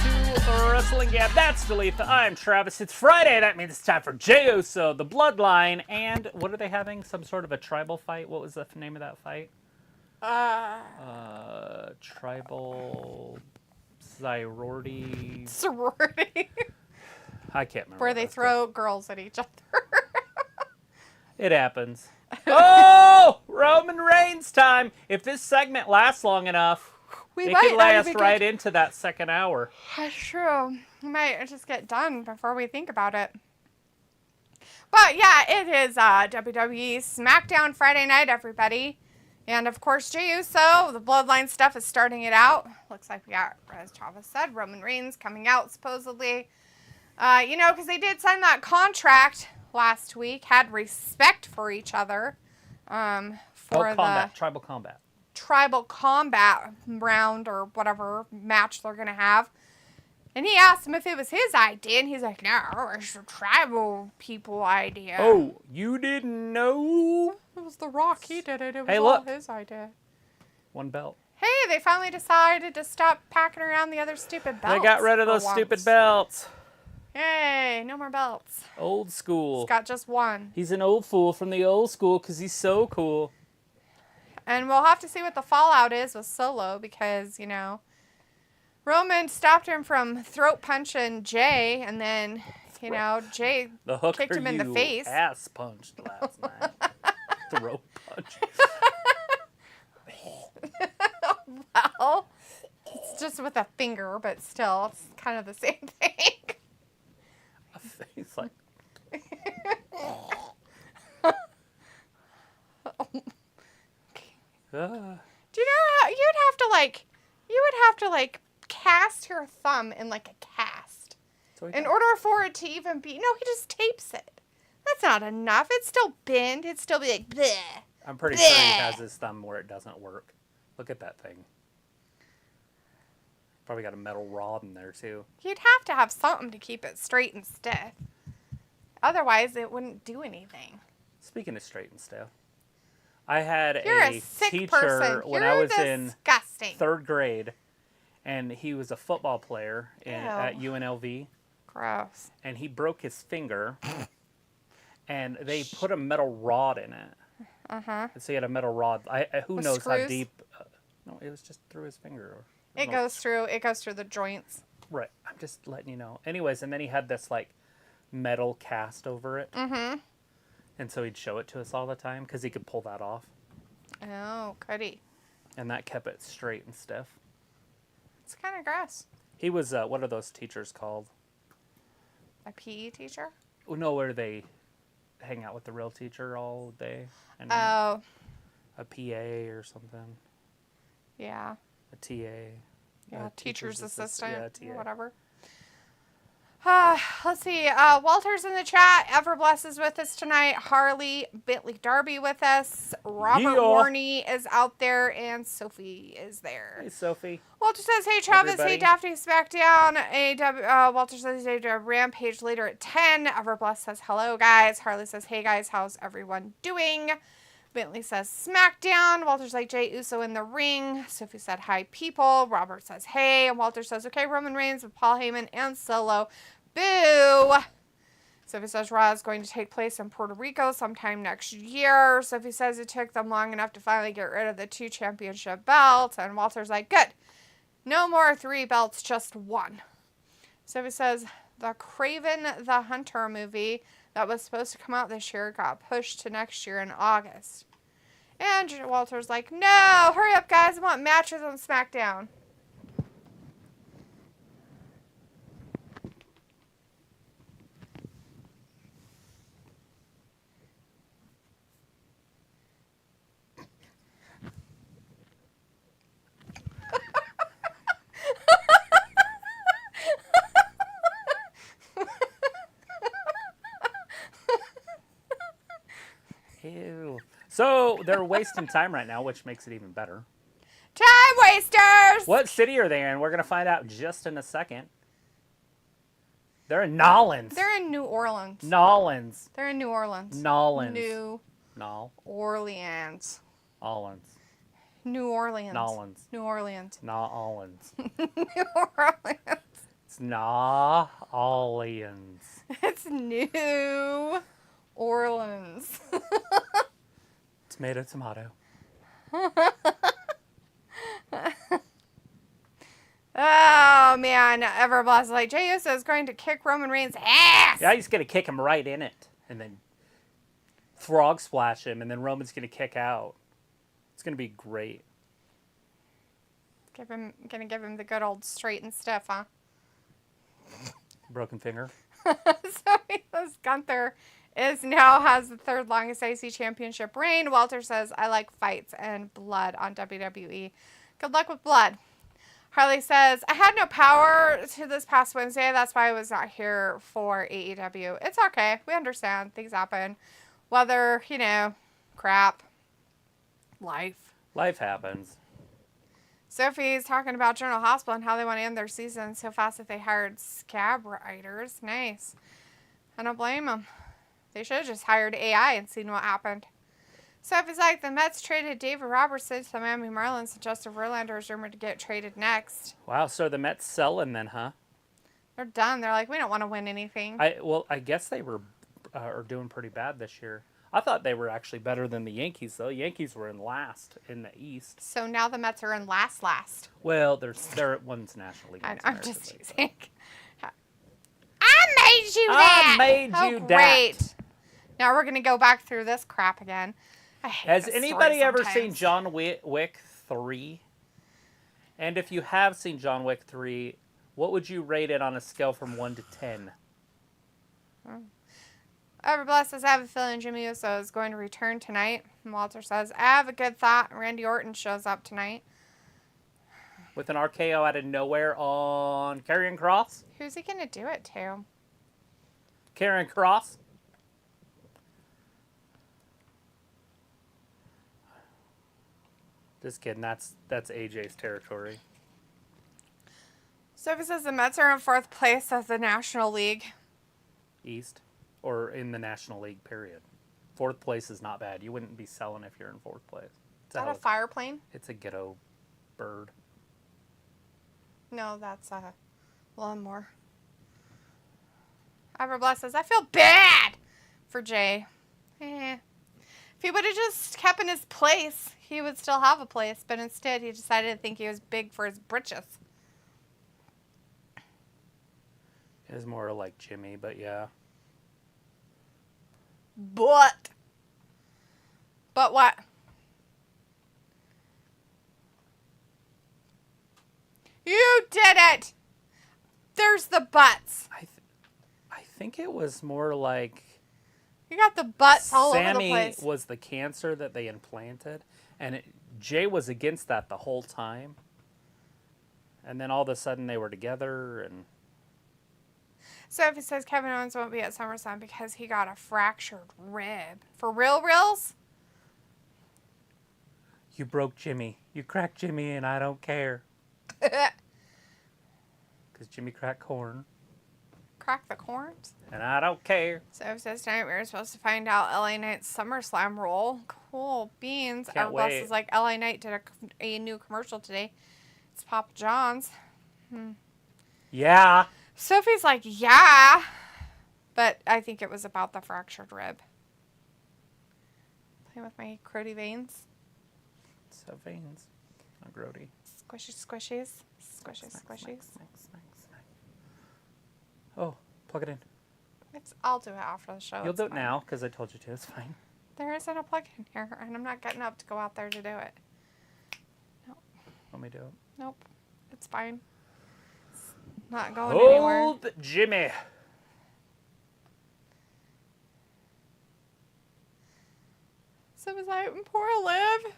to Wrestling Gab. That's Deleitha. I'm Travis. It's Friday. That means it's time for Jey Uso, the Bloodline, and what are they having? Some sort of a tribal fight? What was the name of that fight? Tribal sorority. I can't remember. Where they throw girls at each other. It happens. Oh! Roman Reigns time. If this segment lasts long enough, it could last right into that second hour. That's true. We might just get done before we think about it. But yeah, it is WWE Smackdown Friday night, everybody. And of course, Jey Uso, the Bloodline stuff is starting it out. Looks like we got, as Travis said, Roman Reigns coming out supposedly. Because they did sign that contract last week, had respect for each other. Tribal combat round or whatever match they're going to have. And he asked him if it was his idea, and he's like, no, it's the tribal people idea. Oh, you didn't know? It was The Rock. He did it. It was all his idea. One belt. Hey, they finally decided to stop packing around the other stupid belts. They got rid of those stupid belts. Yay, no more belts. Old school. He's got just one. He's an old fool from the old school because he's so cool. And we'll have to see what the fallout is with Solo because, Roman stopped him from throat punching Jey, and then, Jey kicked him in the face. Ass punched last night. Throat punch. Well, it's just with a finger, but still, it's kind of the same thing. A face like. Do you know how you would have to cast your thumb in a cast in order for it to even be. No, he just tapes it. That's not enough. It's still bend. It'd still be like bleh. I'm pretty sure he has his thumb where it doesn't work. Look at that thing. Probably got a metal rod in there too. You'd have to have something to keep it straight and stiff. Otherwise, it wouldn't do anything. Speaking of straight and stiff, I had You're a teacher when I was in third grade, and he was a football player at UNLV. Gross. And he broke his finger, and they put a metal rod in it. Uh-huh. So he had a metal rod. Who With knows screws? how deep? No, it was just through his finger. It goes through the joints. Right. I'm just letting you know. Anyways, and then he had this metal cast over it. Mm-hmm. And so he'd show it to us all the time because he could pull that off. Oh, goody. And that kept it straight and stiff. It's kind of gross. He was, what are those teachers called? A PE teacher? Oh, no, where they hang out with the real teacher all day. And Oh. A PA or something. Yeah. A TA. Yeah, teacher's assistant. Yeah, TA. Whatever. Let's see. Walter's in the chat. Everbless is with us tonight. Harley Bentley Darby with us. Robert Warney is out there, and Sophie is there. Hey, Sophie. Walter says, "Hey Travis, Everybody. hey Daphne, Smackdown." Walter says, "Hey, Rampage later at 10." Everbless says, "Hello guys." Harley says, "Hey guys, how's everyone doing?" Bentley says, "Smackdown." Walter's like, "Jey Uso in the ring." Sophie said, "Hi, people." Robert says, "Hey." And Walter says, "Okay, Roman Reigns with Paul Heyman and Solo. Boo." Sophie says, "Raw is going to take place in Puerto Rico sometime next year." Sophie says it took them long enough to finally get rid of the 2 championship belts. And Walter's like, "Good. No more 3 belts, just 1. Sophie says, "The Kraven the Hunter movie that was supposed to come out this year got pushed to next year in August." And Walter's like, "No, hurry up, guys. I want matches on SmackDown." Ew. So they're wasting time right now, which makes it even better. Time wasters! What city are they in? We're going to find out just in a second. They're in Nolans. They're in New Orleans. Nolans. They're in New Orleans. Nolans. New Nol. Orleans. Nolans. New Orleans. Nolans. New Orleans. Nolans. New Orleans. It's New Orleans. It's New Orleans. Tomato, tomato. Oh, man. Everblast like, Jey Uso is going to kick Roman Reigns' ass. Yeah, he's going to kick him right in it. And then frog splash him. And then Roman's going to kick out. It's going to be great. Gonna give him the good old straight and stiff, huh? Broken finger. So he says Gunther now has the third longest IC championship reign. Walter says, I like fights and blood on WWE. Good luck with blood. Harley says, I had no power to this past Wednesday. That's why I was not here for AEW. It's okay. We understand. Things happen. Weather, crap. Life. Life happens. Sophie's talking about General Hospital and how they want to end their season so fast that they hired scab writers. Nice. I don't blame them. They should have just hired AI and seen what happened. Sophie's like, the Mets traded David Robertson to the Miami Marlins, and Justin Verlander is rumored to get traded next. Wow, so the Mets selling then, huh? They're done. They're like, we don't want to win anything. I guess they are doing pretty bad this year. I thought they were actually better than the Yankees, though. Yankees were in last in the East. So now the Mets are in last. Well, they're one's National League. I'm just teasing. I made you that. I made you that. Great. Now we're going to go back through this crap again. I hate Has this anybody story ever sometimes. seen John Wick 3? And if you have seen John Wick 3, what would you rate it on a scale from 1 to 10? Everbless says, I have a feeling Jimmy Uso is going to return tonight. And Walter says, I have a good thought. Randy Orton shows up tonight. With an RKO out of nowhere on Karrion Kross? Who's he going to do it to? Karrion Kross? Just kidding. That's AJ's territory. Sophie says the Mets are in 4th place of the National League. East. Or in the National League, period. 4th place is not bad. You wouldn't be selling if you're in 4th place. Is that a fire plane? It's a ghetto bird. No, that's a lawnmower. Everbless says, I feel bad for Jay. If he would have just kept in his place, he would still have a place. But instead, he decided to think he was big for his britches. It was more like Jimmy, but yeah. But what? You did it! There's the butts. I think it was more like You got the butts all over the Sammy place. was the cancer that they implanted, and Jay was against that the whole time. And then all of a sudden they were together, and Sophie says Kevin Owens won't be at SummerSlam because he got a fractured rib. For reals? you broke Jimmy. You cracked Jimmy, and I don't care. Crack Because Jimmy cracked corn, the corns? and I don't care. Sophie says tonight we were supposed to find out LA Knight's SummerSlam role. Cool beans. Can't Everybody wait. is like, LA Knight did a new commercial today. It's Papa John's. Yeah. Sophie's like, yeah. But I think it was about the fractured rib. Playing with my cruddy veins. So veins. Not grody. Squishy squishies. Squishy Snack, squishies. snack, snack, snack. Oh, plug it in. I'll do it after the show. You'll It's do it fine. now, because I told you to. It's fine. There isn't a plug in here, and I'm not getting up to go out there to do it. Let me do it. Nope. It's fine. It's not going anywhere. Old Jimmy. So was like, poor Liv.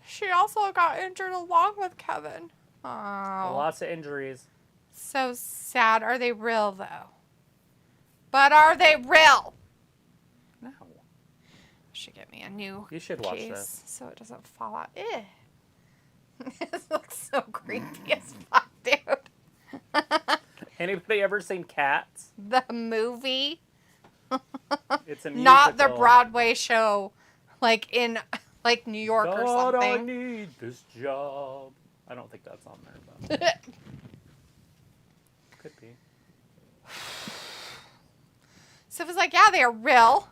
She also got injured along with Kevin. Oh. Lots of injuries. So sad. Are they real, though? But are they real? No. Should get me a new You should watch case this. so it doesn't fall out. Ew. This looks so creepy as fuck, dude. Anybody ever seen Cats? The movie, It's a musical. not the Broadway show, like in New York or God, I something. need this job. I don't think that's on there, but could be. Sophie's like, yeah, they are real.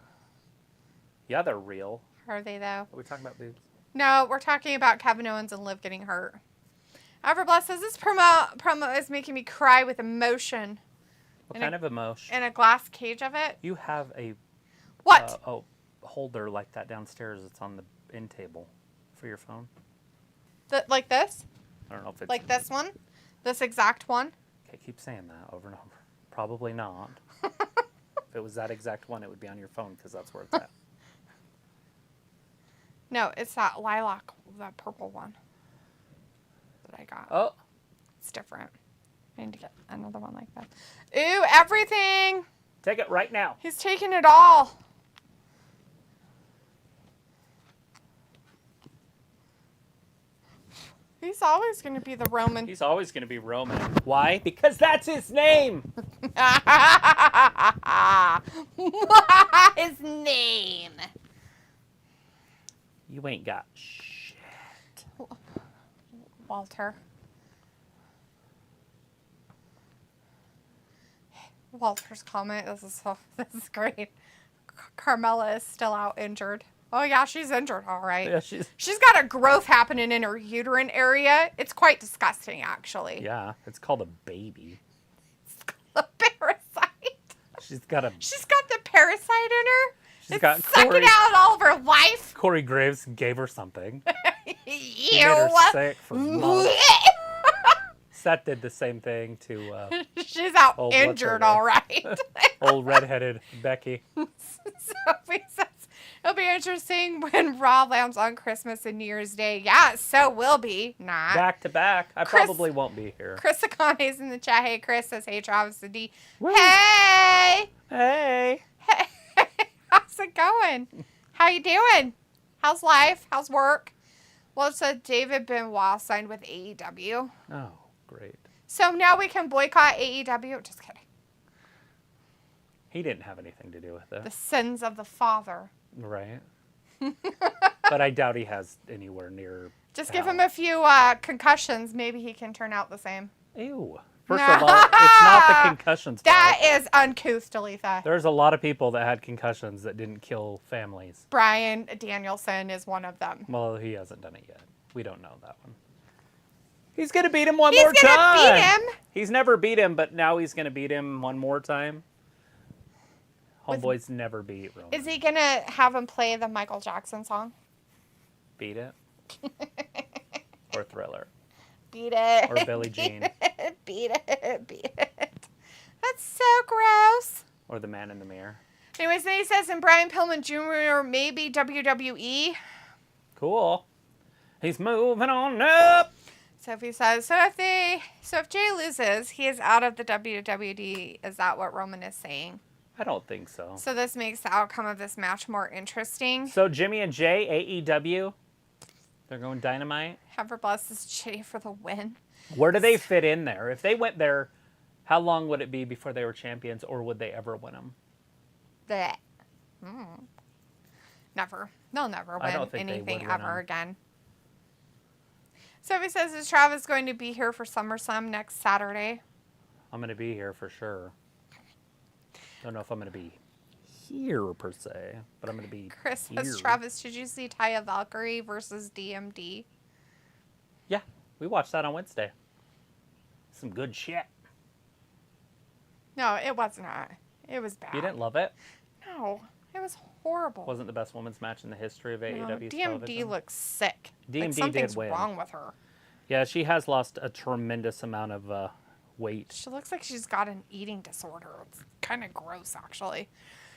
Yeah, they're real. Are they, though? Are we talking about boobs? No, we're talking about Kevin Owens and Liv getting hurt. Everbless says, this promo is making me cry with emotion. What kind of emotion? In a glass cage of it. You have a... What? Holder like that downstairs. It's on the end table for your phone. Like this? I don't know if it's... Like this one? This exact one? Okay, keep saying that over and over. Probably not. If it was that exact one, it would be on your phone because that's where it's at. No, it's that lilac, that purple one that I got. Oh. It's different. I need to get another one like that. Ooh, everything! Take it right now. He's taking it all. He's always going to be the Roman. He's always going to be Roman. Why? Because that's his name. His name. You ain't got shit. Walter. Walter's comment. This is great. Carmella is still out injured. Oh yeah, she's injured, all right. Yeah, she's got a growth happening in her uterine area. It's quite disgusting, actually. Yeah, it's called a baby. It's called a parasite. She's got the parasite in her. She's got sucking out all of her life. Corey Graves gave her something. He Ew. made her sick for months. Seth did the same thing to... she's out injured, all right. Old redheaded Becky. Sophie says, it'll be interesting when Raw lands on Christmas and New Year's Day. Yeah, it so will be. Nah. Back to back. I probably won't be here. Chris Akane's in the chat. Hey, Chris says, hey, Travis and D. Woo. Hey! Hey! Hey! How's it going? How you doing? How's life? How's work? Well, it said David Benoit signed with AEW. Oh, great. So now we can boycott AEW? Just kidding. He didn't have anything to do with it. The sins of the father. Right. But I doubt he has anywhere near... Just give him a few concussions. Maybe he can turn out the same. Ew. First of all, it's not the concussions part. That is uncouth, Talitha. There's a lot of people that had concussions that didn't kill families. Bryan Danielson is one of them. Well, he hasn't done it yet. We don't know that one. He's going to beat him one more time. He's going to beat him. He's never beat him, but now he's going to beat him one more time. Homeboy's never beat Roman. Is he going to have him play the Michael Jackson song? Beat it? Or Thriller? Beat it. Or Billie Jean? Beat it. Beat it. That's so gross. Or The Man in the Mirror? Anyways, then he says, and Brian Pillman Jr. maybe WWE. Cool. He's moving on up. Sophie says, so if Jay loses, he is out of the WWE. Is that what Roman is saying? I don't think so. So this makes the outcome of this match more interesting. So Jimmy and Jay, AEW, they're going Dynamite. Heaven blesses Jay for the win. Where do they fit in there? If they went there, how long would it be before they were champions, or would they ever win them? Never. They'll never I don't win think anything they would ever win 'em. again. Sophie says, is Travis going to be here for SummerSlam next Saturday? I'm going to be here for sure. Don't know if I'm going to be here per se, but I'm going to be Chris here. says, Travis, did you see Taya Valkyrie versus DMD? Yeah, we watched that on Wednesday. Some good shit. No, it was not. It was bad. You didn't love it? No, it was horrible. Wasn't the best women's match in the history of No, AEW DMD television? looks sick. DMD did something's win. wrong with her. Yeah, she has lost a tremendous amount of weight. She looks like she's got an eating disorder. It's kind of gross, actually.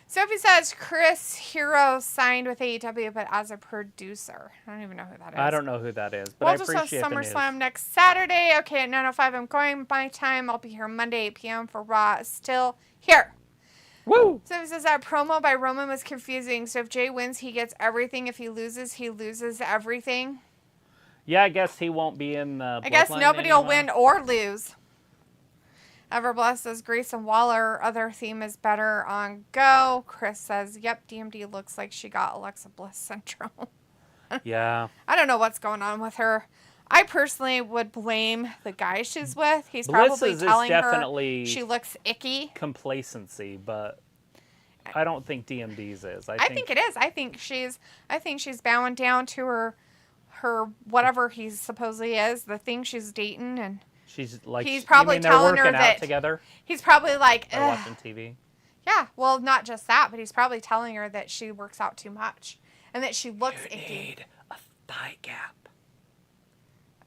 Sophie says Chris Hero signed with AEW, but as a producer. I don't even know who that is. I don't know who that is, but Walter I appreciate says the news. SummerSlam next Saturday. Okay, at 9:05 I'm going. My time. I'll be here Monday, 8 p.m. for Raw. Still here. Woo! Sophie says that promo by Roman was confusing. So if Jay wins, he gets everything. If he loses everything. Yeah, I guess he won't be in the I guess Bloodline nobody will anymore. win or lose. Everbless says Grayson Waller. Other theme is better on Go. Chris says, yep, DMD looks like she got Alexa Bliss syndrome. Yeah. I don't know what's going on with her. I personally would blame the guy she's with. He's Bliss probably is telling definitely her she looks icky. complacency, but I don't think DMD's is. I think it is. I think she's bowing down to her whatever he supposedly is, the thing she's dating, and she's like, he's probably telling her that together. He's probably like, they're watching TV. Yeah, well, not just that, but he's probably telling her that she works out too much and that she looks you icky. Need a thigh gap.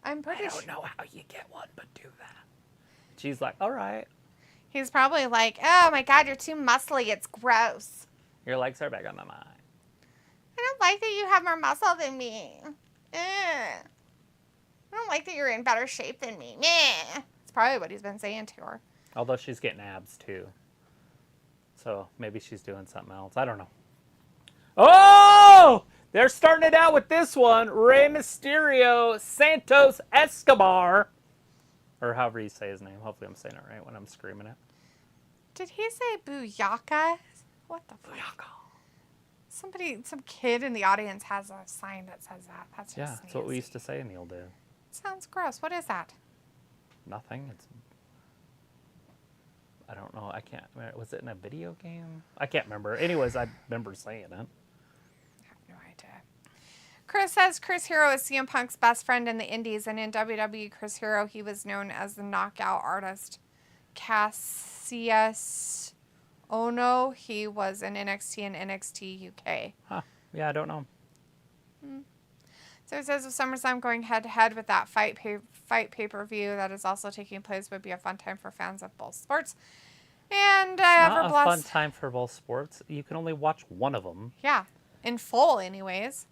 I don't know how you get one, but do that. She's like, all right. He's probably like, oh my God, you're too muscly. It's gross. Your legs are big on my mind. I don't like that you have more muscle than me. I don't like that you're in better shape than me. Meh. That's probably what he's been saying to her. Although she's getting abs too. So maybe she's doing something else. I don't know. Oh! They're starting it out with this one. Rey Mysterio, Santos Escobar. Or however you say his name. Hopefully I'm saying it right when I'm screaming it. Did he say Booyaka? What the fuck? Booyaka. Some kid in the audience has a sign that says that. That's just that's what we used to say in the old days. Sounds gross. What is that? Nothing. It's... I don't know. I can't. Was it in a video game? I can't remember. Anyways, I remember saying it. I have no idea. Chris says Chris Hero is CM Punk's best friend in the Indies, and in WWE Chris Hero, he was known as the knockout artist Cassius Ono. He was in NXT and NXT UK. Huh. Yeah, I don't know. So it says with SummerSlam going head-to-head with that fight pay-per-view that is also taking place would be a fun time for fans of both sports. And not a fun time for both sports. You can only watch one of them. Yeah, in full anyways.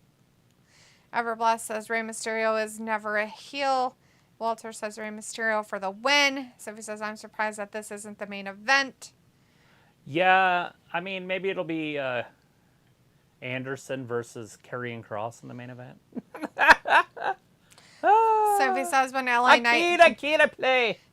Everbless says Rey Mysterio is never a heel. Walter says Rey Mysterio for the win. Sophie says I'm surprised that this isn't the main event. Yeah, I mean, maybe it'll be Anderson versus Karrion Kross in the main event. Sophie says when LA Knight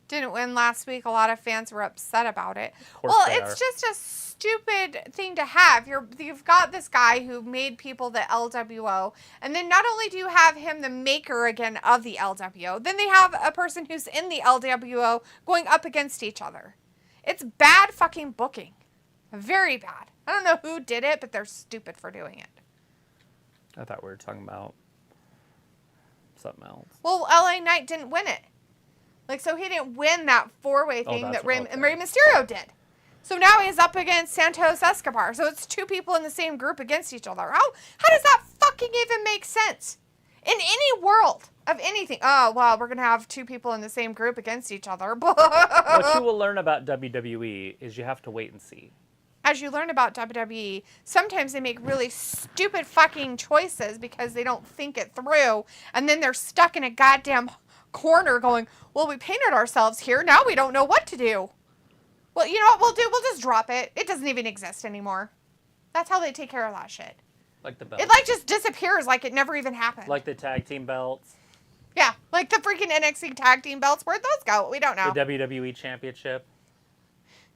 didn't win last week, a lot of fans were upset about it. Well, it's just a stupid thing to have. You've got this guy who made people the LWO, and then not only do you have him the maker again of the LWO, then they have a person who's in the LWO going up against each other. It's bad fucking booking. Very bad. I don't know who did it, but they're stupid for doing it. I thought we were talking about something else. Well, LA Knight didn't win it. Like, so he didn't win that four-way thing that Rey Mysterio did. So now he's up against Santos Escobar. So it's two people in the same group against each other. How does that fucking even make sense? In any world of anything. Oh, well, we're going to have two people in the same group against each other. What you will learn about WWE is you have to wait and see. As you learn about WWE, sometimes they make really stupid fucking choices because they don't think it through. And then they're stuck in a goddamn corner going, well, we painted ourselves here. Now we don't know what to do. Well, you know what we'll do? We'll just drop it. It doesn't even exist anymore. That's how they take care of that shit. Like the belts. It like just disappears like it never even happened. Like the tag team belts. Yeah, like the freaking NXT tag team belts. Where'd those go? We don't know. The WWE Championship.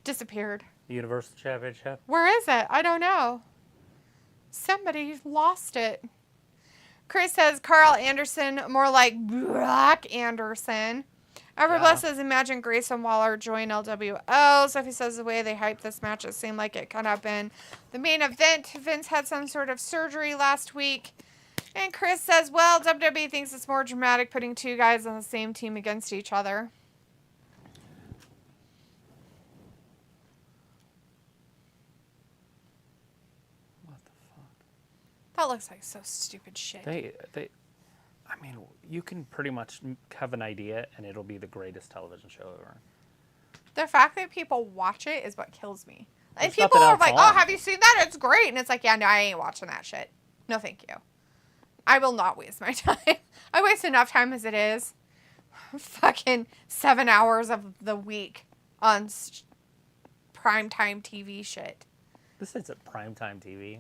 Disappeared. The Universal Championship. Where is it? I don't know. Somebody lost it. Chris says Carl Anderson, more like Brock Anderson. Everbless says imagine Grace and Waller join LWO. Sophie says the way they hyped this match, it seemed like it could have been the main event. Vince had some sort of surgery last week. And Chris says, well, WWE thinks it's more dramatic putting two guys on the same team against each other. That looks like so stupid shit. I mean, you can pretty much have an idea and it'll be the greatest television show ever. The fact that people watch it is what kills me. And There's people are nothing like, else oh, on. have you seen that? It's great. And it's like, yeah, no, I ain't watching that shit. No, thank you. I will not waste my time. I waste enough time as it is. Fucking 7 hours of the week on primetime TV shit. This isn't primetime TV.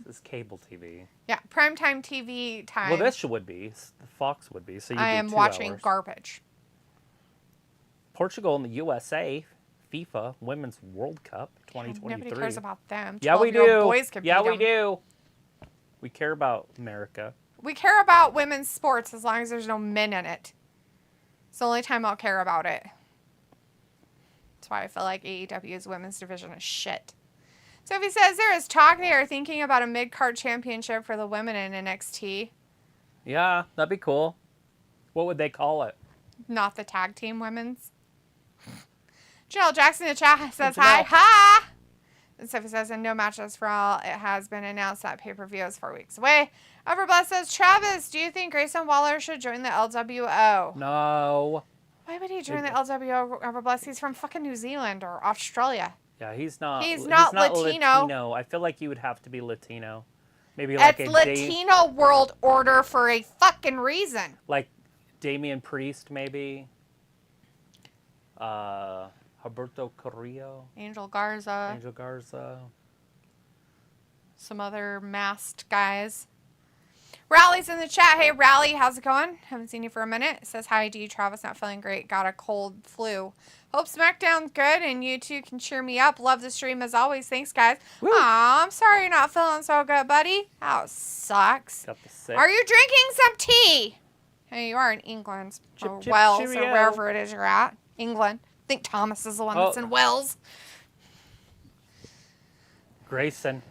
This is cable TV. Yeah, primetime TV time. Well, this would be. Fox would be. So you I am watching garbage. Portugal and the USA, FIFA Women's World Cup 2023. Nobody cares about them. Yeah, we do. 12-year-old boys can Yeah, beat we 'em. do. We care about America. We care about women's sports as long as there's no men in it. It's the only time I'll care about it. That's why I feel like AEW's women's division is shit. Sophie says there is talk they are thinking about a mid-card championship for the women in NXT. Yeah, that'd be cool. What would they call it? Not the tag team women's. Janelle Jackson in the chat says, Janelle. hi. And Sophie says, and no matches for all. It has been announced that pay-per-view is 4 weeks away. Everbless says, Travis, do you think Grayson Waller should join the LWO? No. Why would he join the LWO, Everbless? He's from fucking New Zealand or Australia. Yeah, he's not. He's not Latino. I feel like you would have to be Latino. Maybe like it's Latino World Order for a fucking reason. Like Damian Priest, maybe. Alberto Carrillo. Angel Garza. Some other masked guys. Rally's in the chat. Hey, Rally, how's it going? Haven't seen you for a minute. It says, hi, D. Travis, not feeling great. Got a cold flu. Hope SmackDown's good and you two can cheer me up. Love the stream as always. Thanks, guys. Woo. Aw, I'm sorry you're not feeling so good, buddy. That sucks. Got the sick. Are you drinking some tea? Hey, you are in England. Or Wales, or wherever it is you're at. England. I think Thomas is the one that's in Wales. Grayson.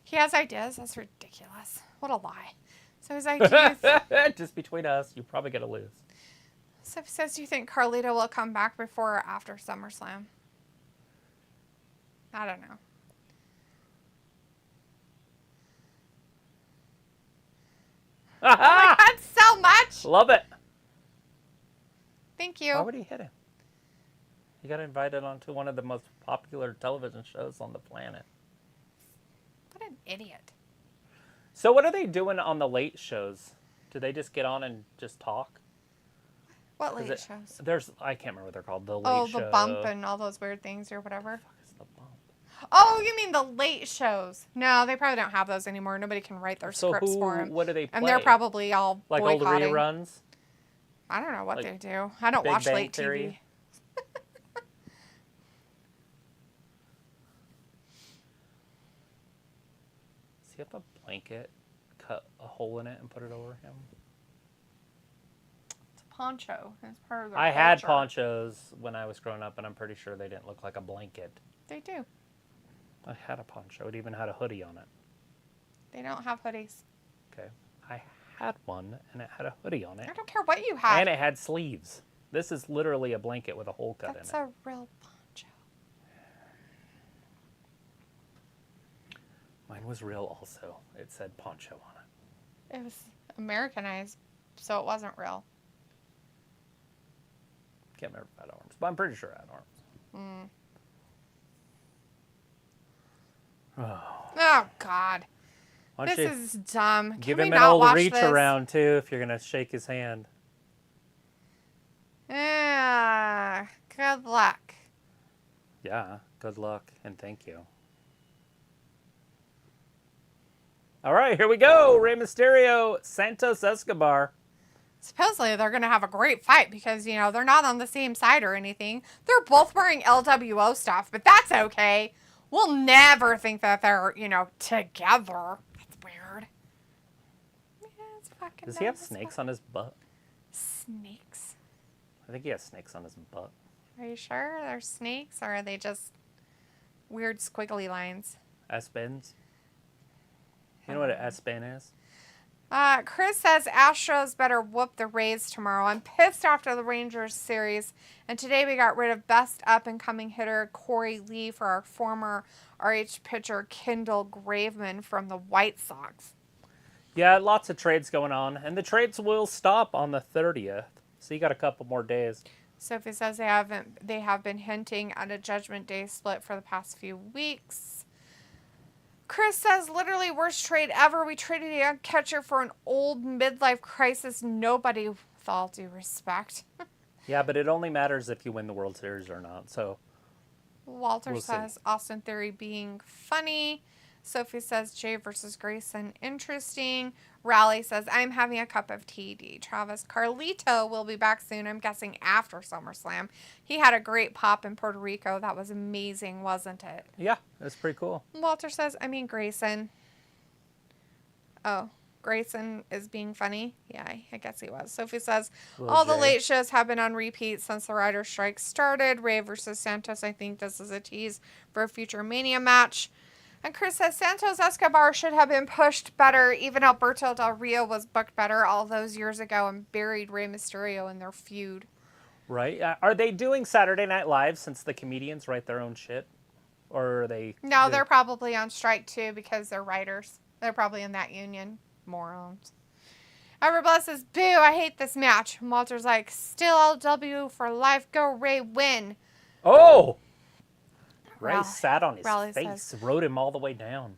He has ideas. That's ridiculous. What a lie. So he's like, just between us, you're probably going to lose. So he says, do you think Carlito will come back before or after SummerSlam? I don't know. Oh my God, so much. Love it. Thank you. Why would he hit him? He got invited onto one of the most popular television shows on the planet. What an idiot. So what are they doing on the late shows? Do they just get on and just talk? What late shows? I can't remember what they're called. The late show. The bump and all those weird things or whatever. What the fuck is the bump? Oh, you mean the late shows? No, they probably don't have those anymore. Nobody can write their scripts for them. What do they play? And they're probably all like boycotting. old reruns? I don't know what they do. I don't watch late TV. Does he have a blanket, cut a hole in it, and put it over him? It's a poncho. It's part of their I had culture. ponchos when I was growing up, and I'm pretty sure they didn't look like a blanket. They do. I had a poncho. It even had a hoodie on it. They don't have hoodies. Okay. I had one, and it had a hoodie on it. I don't care what you have. And it had sleeves. This is literally a blanket with a hole cut in it. That's a real poncho. Mine was real also. It said poncho on it. It was Americanized, so it wasn't real. Can't remember if it had arms, but I'm pretty sure it had arms. Oh, God. Why don't This you is dumb. Can give we him an not old watch reach this? around, too, if you're going to shake his hand. Yeah. Good luck. Yeah, good luck, and thank you. All right, here we go. Rey Mysterio, Santos Escobar. Supposedly, they're going to have a great fight because, you know, they're not on the same side or anything. They're both wearing LWO stuff, but that's okay. We'll never think that they're, you know, together. That's weird. Yeah, it's fucking Does he have snakes on his butt? Snakes? I think he has snakes on his butt. Are you sure they're snakes or are they just weird squiggly lines? S-bends? You know what an S-bend is? Chris says Astros better whoop the Rays tomorrow. I'm pissed after the Rangers series. And today we got rid of best up-and-coming hitter Corey Lee for our former RH pitcher Kendall Graveman from the White Sox. Yeah, lots of trades going on. And the trades will stop on the 30th. So you got a couple more days. Sophie says they have been hinting at a Judgment Day split for the past few weeks. Chris says, literally worst trade ever. We traded a young catcher for an old midlife crisis. Nobody, with all due respect. Yeah, but it only matters if you win the World Series or not. So Walter says, Austin Theory being funny. Sophie says, Jay versus Grayson, interesting. Rally says, I'm having a cup of tea. Travis, Carlito will be back soon. I'm guessing after SummerSlam. He had a great pop in Puerto Rico. That was amazing, wasn't it? yeah, that's pretty cool. Walter says, Grayson. Oh, Grayson is being funny. Yeah, I guess he was. Sophie says, all the late shows have been on repeat since the writer's strike started. Rey versus Santos, I think this is a tease for a future Mania match. And Chris says, Santos Escobar should have been pushed better. Even Alberto Del Rio was booked better all those years ago and buried Rey Mysterio in their feud. Right. Are they doing Saturday Night Live since the comedians write their own shit? Or are they... No, they're probably on strike too because they're writers. They're probably in that union. Morons. Everbless says, boo, I hate this match. And Walter's like, still LW for life. Go Rey, win. Oh! Rey sat on his Raleigh face, says, rode him all the way down.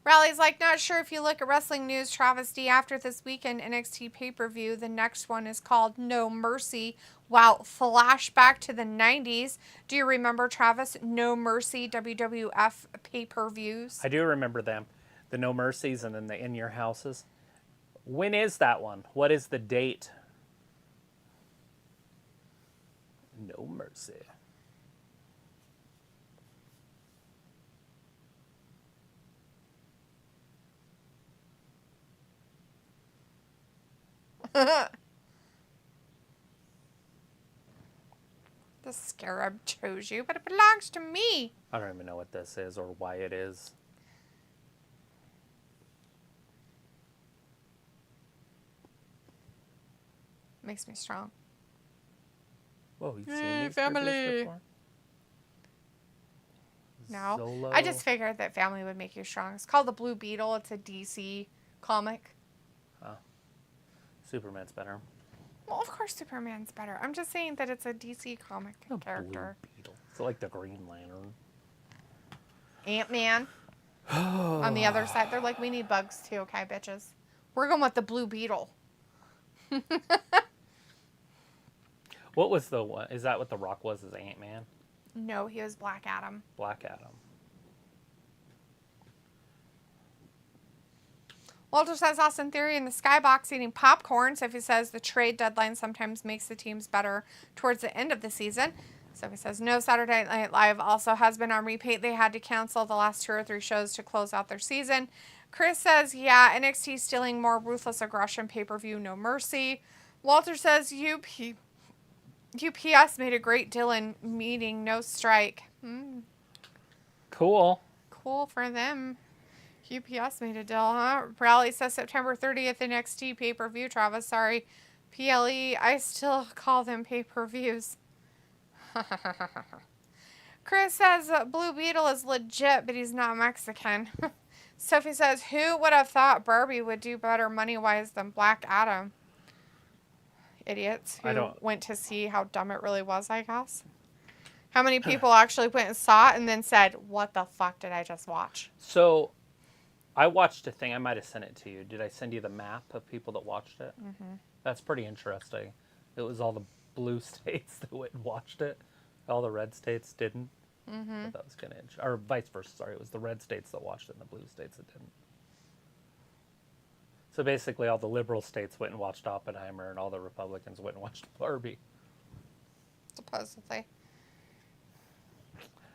Rally's like, not sure if you look at wrestling news, travesty. After this weekend NXT pay-per-view, the next one is called No Mercy. Wow, flashback to the 90s. Do you remember, Travis, No Mercy WWF pay-per-views? I do remember them. The No Mercies and then the In Your Houses. When is that one? What is the date? No Mercy. The scarab chose you, but it belongs to me. I don't even know what this is or why it is. Makes me strong. Whoa, you've seen Hey, these family. figures before? No. Zolo. I just figured that family would make you strong. It's called the Blue Beetle. It's a DC comic. Oh. Superman's better. Well, of course Superman's better. I'm just saying that it's a DC comic character. Blue Beetle. So like the Green Lantern. Ant-Man. On the other side, they're like, we need bugs too, okay, bitches? We're going with the Blue Beetle. What was the one? Is that what The Rock was as Ant-Man? No, he was Black Adam. Black Adam. Walter says Austin Theory in the skybox eating popcorn. Sophie says the trade deadline sometimes makes the teams better towards the end of the season. Sophie says no, Saturday Night Live also has been on repeat. They had to cancel the last 2 or 3 shows to close out their season. Chris says, yeah, NXT stealing more ruthless aggression pay-per-view, No Mercy. Walter says UPS made a great deal in meeting, no strike. Cool. Cool for them. UPS made a deal, huh? Raleigh says September 30th NXT pay-per-view. Travis, sorry. PLE, I still call them pay-per-views. Chris says Blue Beetle is legit, but he's not Mexican. Sophie says, who would have thought Barbie would do better money-wise than Black Adam? Idiots who went to see how dumb it really was, I guess. How many people actually went and saw it and then said, what the fuck did I just watch? So, I watched a thing. I might have sent it to you. Did I send you the map of people that watched it? Mm-hmm. That's pretty interesting. It was all the blue states that went and watched it. All the red states didn't. Mm-hmm. But that was kind of interesting. Or vice versa, sorry. It was the red states that watched it and the blue states that didn't. So basically all the liberal states went and watched Oppenheimer and all the Republicans went and watched Barbie. Supposedly.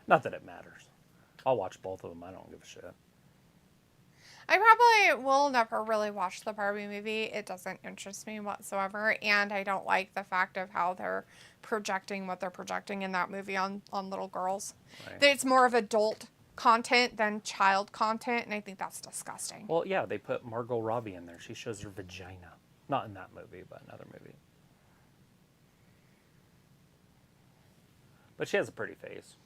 Not that it matters. I'll watch both of them. I don't give a shit. I probably will never really watch the Barbie movie. It doesn't interest me whatsoever. And I don't like the fact of how they're projecting what they're projecting in that movie on little girls. Right. It's more of adult content than child content, and I think that's disgusting. Well, yeah, they put Margot Robbie in there. She shows her vagina. Not in that movie, but another movie. But she has a pretty face.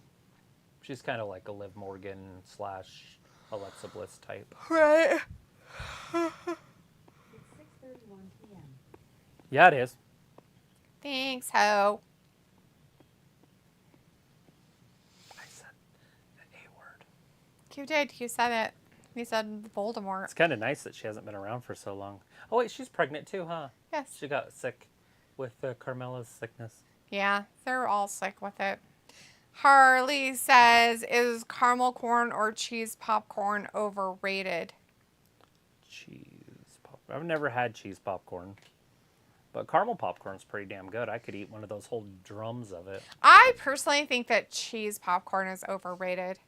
She's kind of like a Liv Morgan / Alexa Bliss type. Right. It's 6:31 p.m. Yeah, it is. Thanks, ho. I said the A word. You did. You said it. You said Voldemort. It's kind of nice that she hasn't been around for so long. Oh, wait, she's pregnant too, huh? Yes. She got sick with Carmella's sickness. Yeah, they're all sick with it. Harley says, is caramel corn or cheese popcorn overrated? Cheese popcorn. I've never had cheese popcorn. But caramel popcorn's pretty damn good. I could eat one of those whole drums of it. I personally think that cheese popcorn is overrated.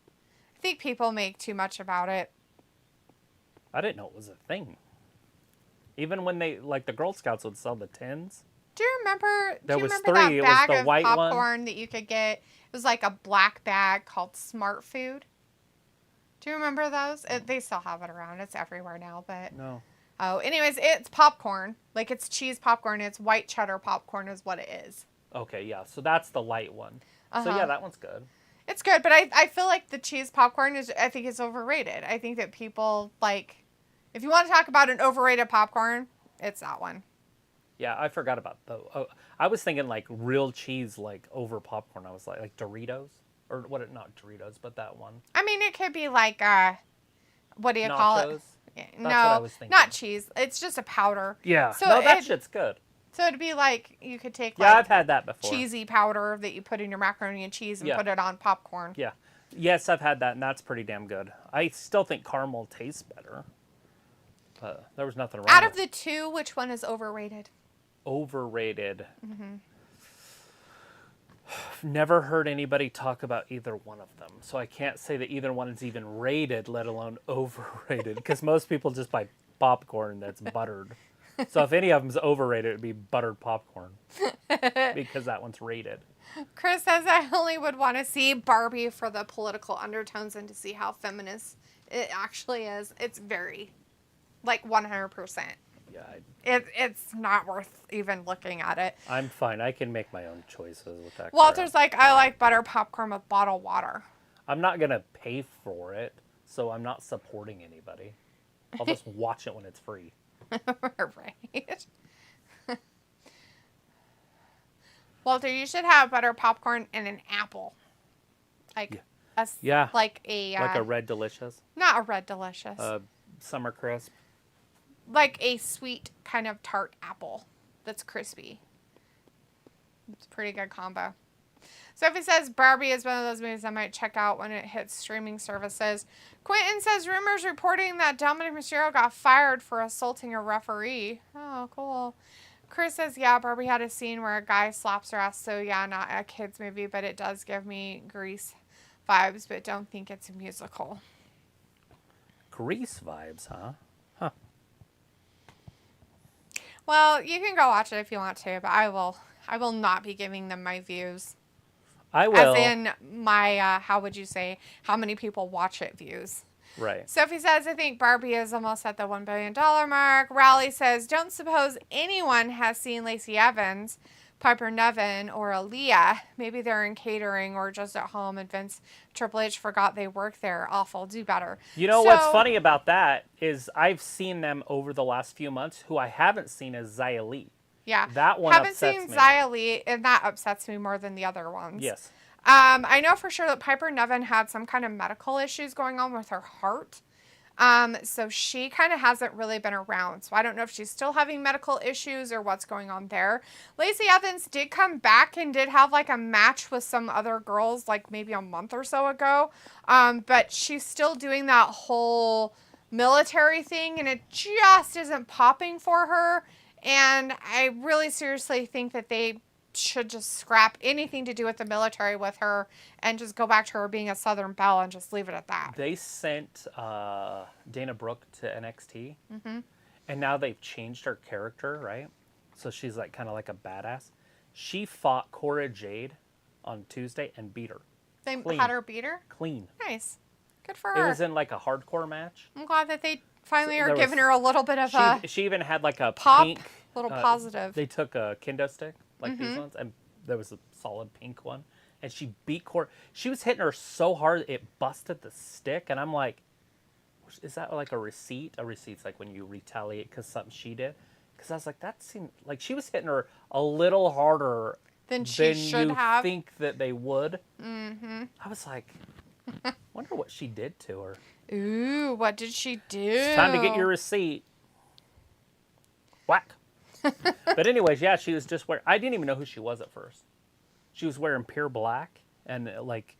I think people make too much about it. I didn't know it was a thing. Even when they, like, the Girl Scouts would sell the tins. Do you remember? There do you was remember three. It was that bag the of white one. popcorn that you could get? It was like a black bag called Smart Food. Do you remember those? They still have it around. It's everywhere now, but No. oh, anyways, it's popcorn. Like it's cheese popcorn. It's white cheddar popcorn is what it is. Okay, yeah. So that's the light one. So yeah, that one's good. It's good, but I feel like the cheese popcorn I think it's overrated. I think that people like, if you want to talk about an overrated popcorn, it's that one. Yeah, I forgot about I was thinking like real cheese, like over popcorn. I was like Doritos or what? Not Doritos, but that one. I mean, it could be like what do you call it? That's No, what I was thinking. not cheese. It's just a powder. Yeah. So no, that shit's good. So it'd be like you could take Yeah, I've had that before. Cheesy powder that you put in your macaroni and cheese and put it on popcorn. Yeah. Yes, I've had that, and that's pretty damn good. I still think caramel tastes better. But there was nothing wrong Out with of the two, which one is overrated? Overrated. Never heard anybody talk about either one of them. So I can't say that either one is even rated, let alone overrated. Because most people just buy popcorn that's buttered. So if any of them's overrated, it would be buttered popcorn. Because that one's rated. Chris says I only would want to see Barbie for the political undertones and to see how feminist it actually is. It's very, like 100%. Yeah, it's not worth even looking at it. I'm fine. I can make my own choices with that. Walter's like, I like butter popcorn with bottled water. I'm not going to pay for it, so I'm not supporting anybody. I'll just watch it when it's free. Right. Walter, you should have butter popcorn and an apple. Like like a Red Delicious. Not a Red Delicious. Summer Crisp. Like a sweet kind of tart apple that's crispy. It's a pretty good combo. Sophie says Barbie is one of those movies I might check out when it hits streaming services. Quentin says rumors reporting that Dominik Mysterio got fired for assaulting a referee. Oh, cool. Chris says, yeah, Barbie had a scene where a guy slaps her ass. So, yeah, not a kid's movie, but it does give me Grease vibes, but don't think it's a musical. Grease vibes, huh? Huh. Well, you can go watch it if you want to, but I will not be giving them my views. I will. As in my, how would you say, how many people watch it views. Right. Sophie says, I think Barbie is almost at the $1 billion mark. Raleigh says, don't suppose anyone has seen Lacey Evans, Piper Niven, or Aaliyah. Maybe they're in catering or just at home, and Vince Triple H forgot they work there. Awful. Do better. You know what's funny about that is I've seen them over the last few months. Who I haven't seen is Xia Li. Yeah. That one haven't upsets seen me. Xia Li, and that upsets me more than the other ones. Yes. I know for sure that Piper Niven had some kind of medical issues going on with her heart. So she kind of hasn't really been around. So I don't know if she's still having medical issues or what's going on there. Lacey Evans did come back and did have like a match with some other girls like maybe a month or so ago. But she's still doing that whole military thing and it just isn't popping for her. And I really seriously think that they should just scrap anything to do with the military with her and just go back to her being a Southern Belle and just leave it at that. They sent Dana Brooke to NXT, and now they've changed her character, right? So she's like kind of like a badass. She fought Cora Jade on Tuesday and beat her. They had her beat her? Clean. Nice. Good for her. It was in like a hardcore match. I'm glad that they finally are giving her a little bit of a She even had like a pop, pink... little positive. They took a kendo stick, like these ones, and there was a solid pink one. And she beat Cora. She was hitting her so hard it busted the stick. And I'm like, is that like a receipt? A receipt's like when you retaliate because something she did. Because I was like, that seemed like she was hitting her a little harder than she should you have. Think that they would. I was like, wonder what she did to her. Ooh, what did she do? It's time to get your receipt. Whack. But anyways, yeah, she was just wearing... I didn't even know who she was at first. She was wearing pure black, and like,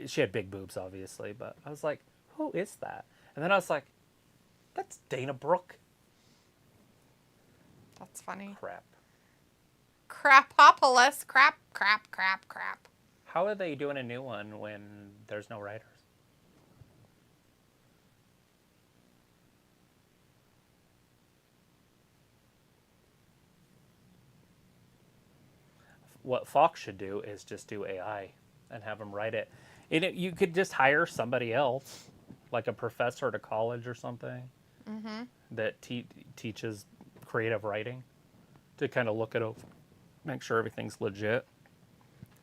she had big boobs, obviously, but I was like, who is that? And then I was like, that's Dana Brooke. That's funny. Crap. Crapopolis. Crap. How are they doing a new one when there's no writers? what Fox should do is just do AI and have them write it. You could just hire somebody else, like a professor at a college or something, that teaches creative writing, to kind of look it over, make sure everything's legit.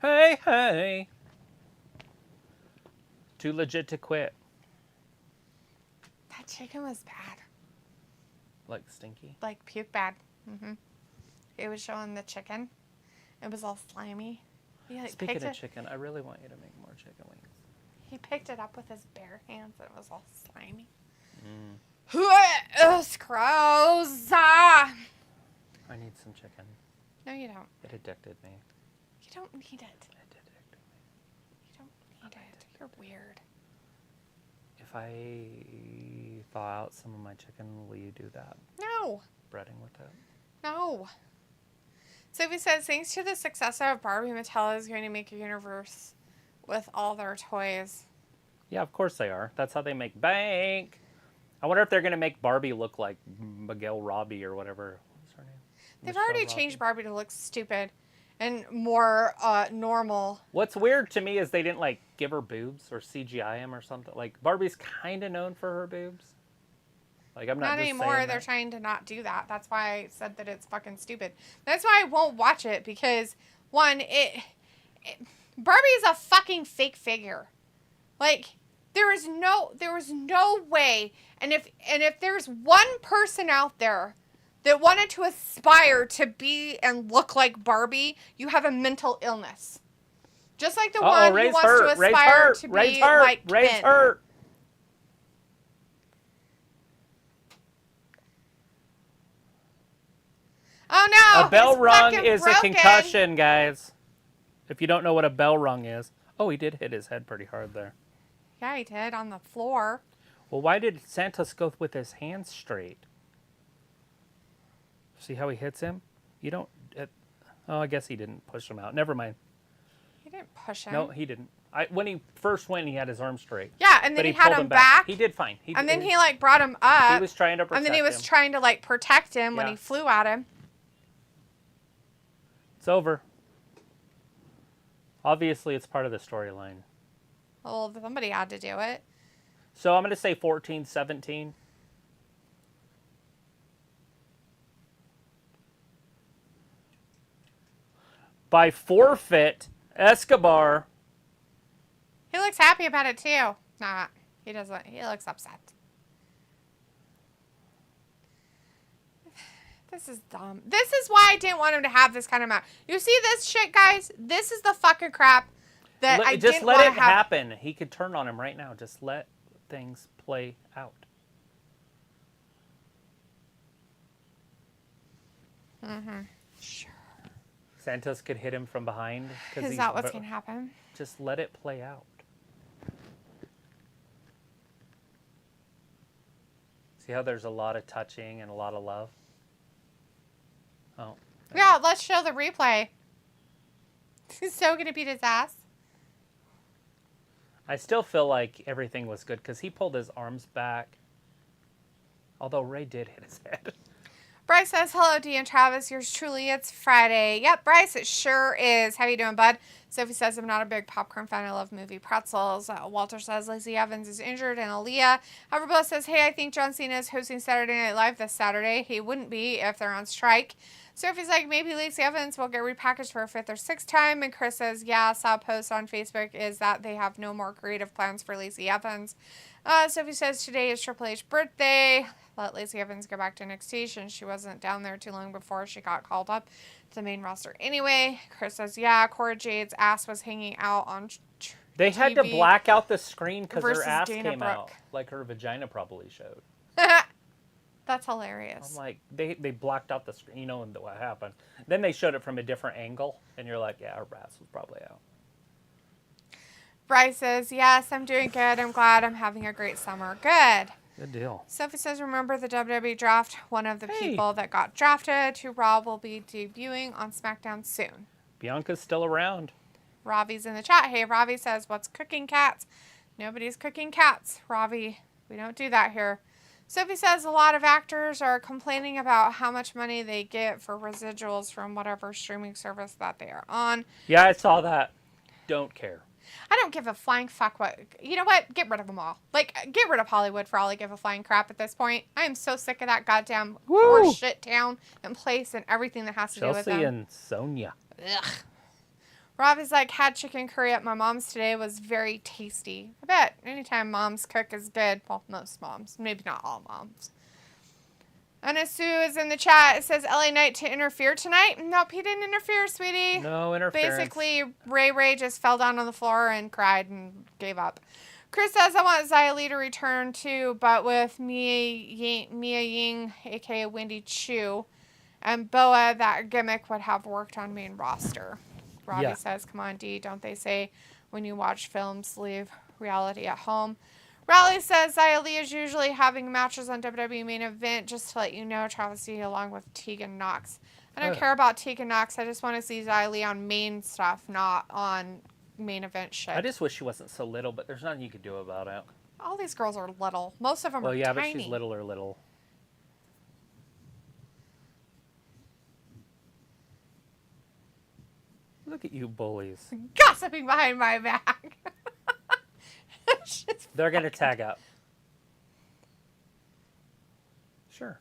Hey. Too legit to quit. That chicken was bad. Like stinky? Like puke bad. It was showing the chicken. It was all slimy. Speaking of chicken, I really want you to make more chicken wings. He picked it up with his bare hands and it was all slimy. It's gross. I need some chicken. No, you don't. It addicted me. You don't need it. It addicted me. You don't need it. You're weird. If I thaw out some of my chicken, will you do that? No. Breading with it? No. Sophie says, thanks to the success of Barbie, Mattel is going to make a universe with all their toys. Yeah, of course they are. That's how they make bank. I wonder if they're going to make Barbie look like Miguel Robbie or whatever. What's her name? They've already changed Barbie to look stupid and more normal. What's weird to me is they didn't, like, give her boobs or CGI them or something. Like, Barbie's kind of known for her boobs. Like, I'm not just anymore. saying They're that. trying to not do that. That's why I said that it's fucking stupid. That's why I won't watch it because, one, Barbie is a fucking fake figure. Like, there was no way. And if there's one person out there that wanted to aspire to be and look like Barbie, you have a mental illness. Just like the one who wants to aspire to be like Ken. Ray's hurt. Oh no! A bell rung is broken. a concussion, guys. If you don't know what a bell rung is. Oh, he did hit his head pretty hard there. Yeah, he did, on the floor. Well, why did Santos go with his hands straight? See how he hits him? You don't... I guess he didn't push him out. Never mind. He didn't push him. No, he didn't. When he first went, he had his arm straight. Yeah, and then he had him back. He did fine. And then he, like, brought him up. He was trying to protect him. And then he was trying to, like, protect him when he flew at him. It's over. Obviously, it's part of the storyline. Well, somebody had to do it. So I'm going to say 14-17. By forfeit, Escobar. He looks happy about it, too. Nah, he doesn't. He looks upset. This is dumb. This is why I didn't want him to have this kind of match. You see this shit, guys? This is the fucking crap that I didn't want to have. Just let it happen. He could turn on him right now. Just let things play out. Sure. Santos could hit him from behind. Is that what's going to happen? Just let it play out. See how there's a lot of touching and a lot of love? Oh. Yeah, let's show the replay. He's so going to beat his ass. I still feel like everything was good because he pulled his arms back. Although Rey did hit his head. Bryce says, hello, Dee and Travis. Yours truly, it's Friday. Yep, Bryce, it sure is. How you doing, bud? Sophie says, I'm not a big popcorn fan. I love movie pretzels. Walter says, Lacey Evans is injured. And Aaliyah. However, says, hey, I think John Cena is hosting Saturday Night Live this Saturday. He wouldn't be if they're on strike. Sophie's like, maybe Lacey Evans will get repackaged for a 5th or 6th time. And Chris says, yeah, I saw a post on Facebook is that they have no more creative plans for Lacey Evans. Sophie says, today is Triple H's birthday. Let Lacey Evans go back to NXT since she wasn't down there too long before she got called up to the main roster anyway. Chris says, yeah, Cora Jade's ass was hanging out on They had to black out the screen because her ass Dana came Brooke. out. Like her vagina probably showed. That's hilarious. I'm like, they blacked out the screen. You know what happened. Then they showed it from a different angle. And you're like, yeah, her ass was probably out. Bryce says, yes, I'm doing good. I'm glad I'm having a great summer. Good. Good deal. Sophie says, remember the WWE Draft? One of the people that got drafted to Raw will be debuting on SmackDown soon. Bianca's still around. Ravi's in the chat. Hey, Ravi says, what's cooking cats? Nobody's cooking cats. Ravi, we don't do that here. Sophie says a lot of actors are complaining about how much money they get for residuals from whatever streaming service that they are on. Yeah, I saw that. Don't care. I don't give a flying fuck what... You know what? Get rid of them all. Like, get rid of Hollywood for all I give a flying crap at this point. I am so sick of that goddamn horseshit town and place and everything that has to do with them. Chelsea and Sonya. Ugh. Robbie's like, had chicken curry at my mom's today. Was very tasty. I bet anytime moms cook is good. Well, most moms. Maybe not all moms. Anna Sue is in the chat. It says LA Knight to interfere tonight. Nope, he didn't interfere, sweetie. No interference. Basically, Ray just fell down on the floor and cried and gave up. Chris says, I want Xia Li to return too, but with Mia Ying, a.k.a. Wendy Chu, and Boa, that gimmick would have worked on main roster. Robbie says, come on, D, don't they say when you watch films, leave reality at home? Raleigh says Xia Li is usually having matches on WWE Main Event. Just to let you know, Travesty along with Tegan Knox. I don't care about Tegan Knox. I just want to see Xia Li on main stuff, not on main event shit. I just wish she wasn't so little, but there's nothing you could do about it. All these girls are little. Most of them are tiny. Well, yeah, but she's little. Look at you bullies. Gossiping behind my back. They're going to tag up. Sure.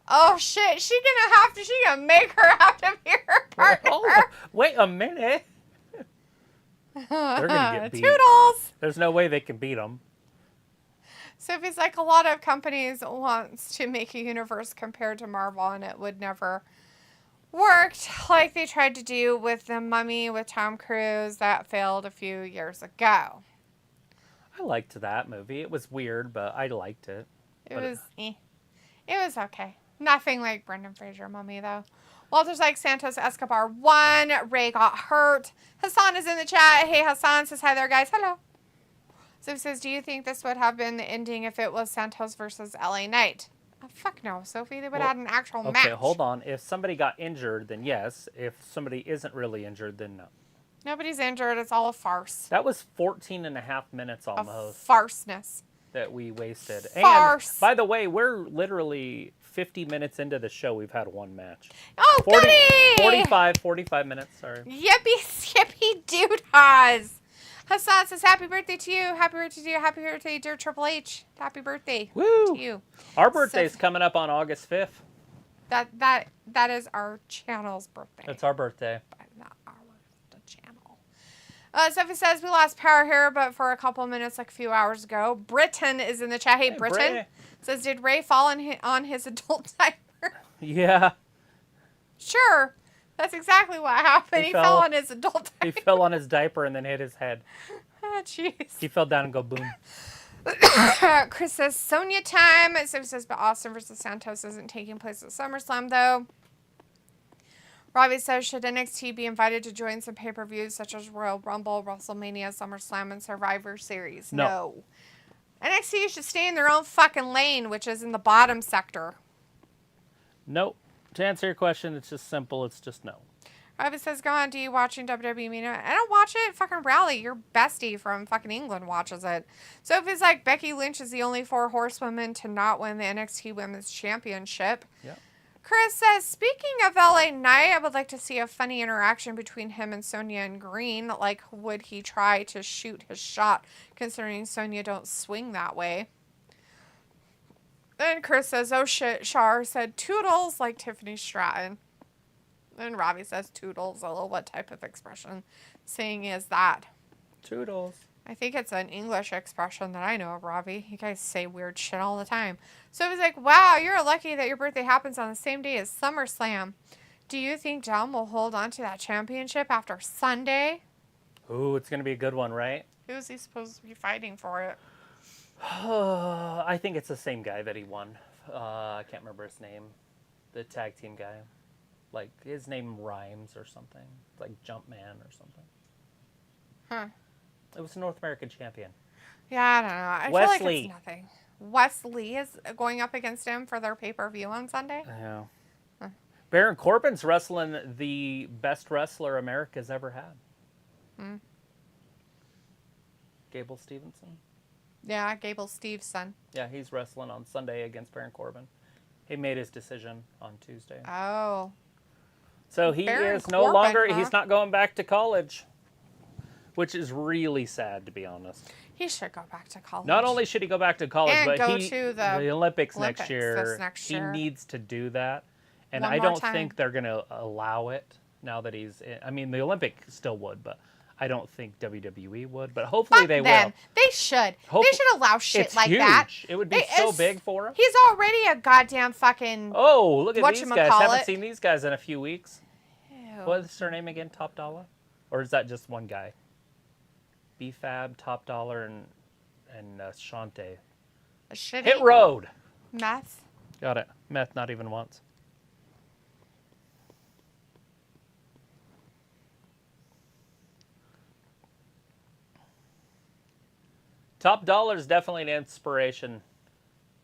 Oh shit, she gonna make her have to be her partner. Oh, wait a minute. They're gonna get beat. Toodles! There's no way they can beat them. Sophie's like, a lot of companies wants to make a universe compared to Marvel, and it would never worked like they tried to do with The Mummy with Tom Cruise that failed a few years ago. I liked that movie. It was weird, but I liked it. It was okay. Nothing like Brendan Fraser Mummy, though. Walter's like, Santos Escobar won. Ray got hurt. Hassan is in the chat. Hey, Hassan says, hi there, guys. Hello. So he says, do you think this would have been the ending if it was Santos versus LA Knight? Oh, fuck no, Sophie. They would have had an actual match. Okay, hold on. If somebody got injured, then yes. If somebody isn't really injured, then no. Nobody's injured. It's all a farce. That was 14 and a half minutes almost. A farceness. That we wasted. Farce. And, by the way, we're literally 50 minutes into the show. We've had one match. Oh, 45 minutes, sorry. Yippee doo-dahs. Hassan says, happy birthday to you. Happy birthday to you. Happy birthday, dear Triple H. Happy birthday to you. Our birthday's coming up on August 5th. That is our channel's birthday. It's our birthday. But not ours, the channel. Sophie says, we lost power here, but for a couple minutes, like a few hours ago. Britain is in the chat. Hey, Britain. Says, did Ray fall on his adult diaper? Yeah. Sure. That's exactly what happened. He fell on his adult diaper. He fell on his diaper and then hit his head. Oh, jeez. He fell down and go boom. Chris says, Sonya time. So he says, but Austin versus Santos isn't taking place at SummerSlam, though. Robbie says, should NXT be invited to join some pay-per-views such as Royal Rumble, WrestleMania, SummerSlam, and Survivor Series? No. NXT should stay in their own fucking lane, which is in the bottom sector. Nope. To answer your question, it's just simple. It's just no. Robbie says, go on, do you watching WWE Main Event? I don't watch it. Fucking Rally, your bestie from fucking England watches it. So if it's like Becky Lynch is the only 4 horsewomen to not win the NXT Women's Championship. Yep. Chris says, speaking of LA Knight, I would like to see a funny interaction between him and Sonya and Green. Like, would he try to shoot his shot, considering Sonya don't swing that way? Then Chris says, oh shit, Char said toodles like Tiffany Stratton. And Robbie says toodles. Oh, what type of expression saying is that? Toodles. I think it's an English expression that I know of, Robbie. You guys say weird shit all the time. So he's like, wow, you're lucky that your birthday happens on the same day as SummerSlam. Do you think Dom will hold on to that championship after Sunday? Ooh, it's going to be a good one, right? Who's he supposed to be fighting for it? I think it's the same guy that he won. I can't remember his name. The tag team guy. Like, his name rhymes or something. It's like Jumpman or something. Huh. It was a North American champion. Yeah, I don't know. I Wesley. feel like it's nothing. Wesley is going up against him for their pay-per-view on Sunday. Yeah. Baron Corbin's wrestling the best wrestler America's ever had. Gable Steveson. Yeah, Gable Steveson. Yeah, he's wrestling on Sunday against Baron Corbin. He made his decision on Tuesday. Oh. So he Baron is no Corbin, longer, huh? he's not going back to college, which is really sad, to be honest. He should go back to college. Not only should he go back to college, And but go to the Olympics Olympics next year. this next year. He needs to do that. And One I more don't time. think they're going to allow it now that he's in. I mean, the Olympic still would, but I don't think WWE would. But hopefully Fuck they them. will. They should. Hope- They should allow shit It's like huge. that. It would be so it's- big for him. He's already a goddamn fucking... Oh, look at these guys. whatchamacallit. Haven't seen these guys in a few weeks. Ew. What's their name again? Top Dollar? Or is that just one guy? B-Fab, Top Dollar, and Shante. A shitty Hit Road. meth. Got it. Meth, not even once. Top Dollar is definitely an inspiration.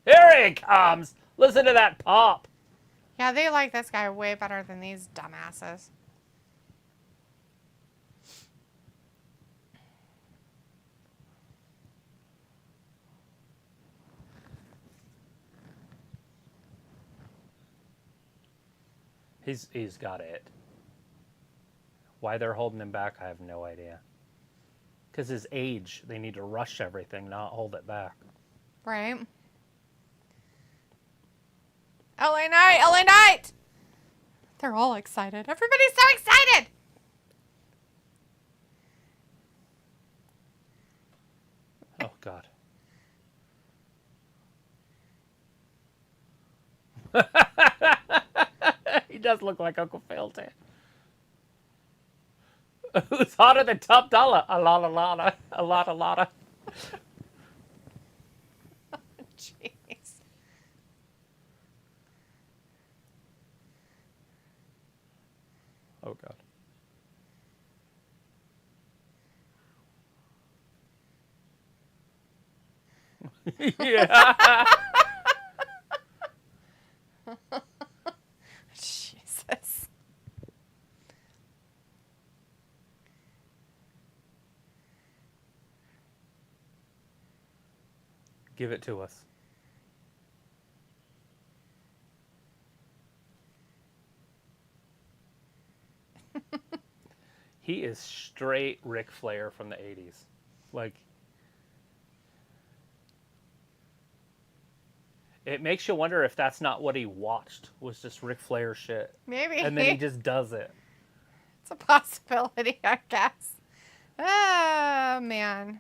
Here he comes. Listen to that pop. Yeah, they like this guy way better than these dumbasses. He's got it. Why they're holding him back, I have no idea. Because his age, they need to rush everything, not hold it back. Right? LA Knight! LA Knight! They're all excited. Everybody's so excited! Oh, God. He does look like Uncle Phil, too. Who's hotter than Top Dollar? A lot. Jeez. Oh, God. Yeah. Jesus. Give it to us. He is straight Ric Flair from the 80s. Like, it makes you wonder if that's not what he watched, was just Ric Flair shit. Maybe. And then he just does it. It's a possibility, I guess. Oh, man.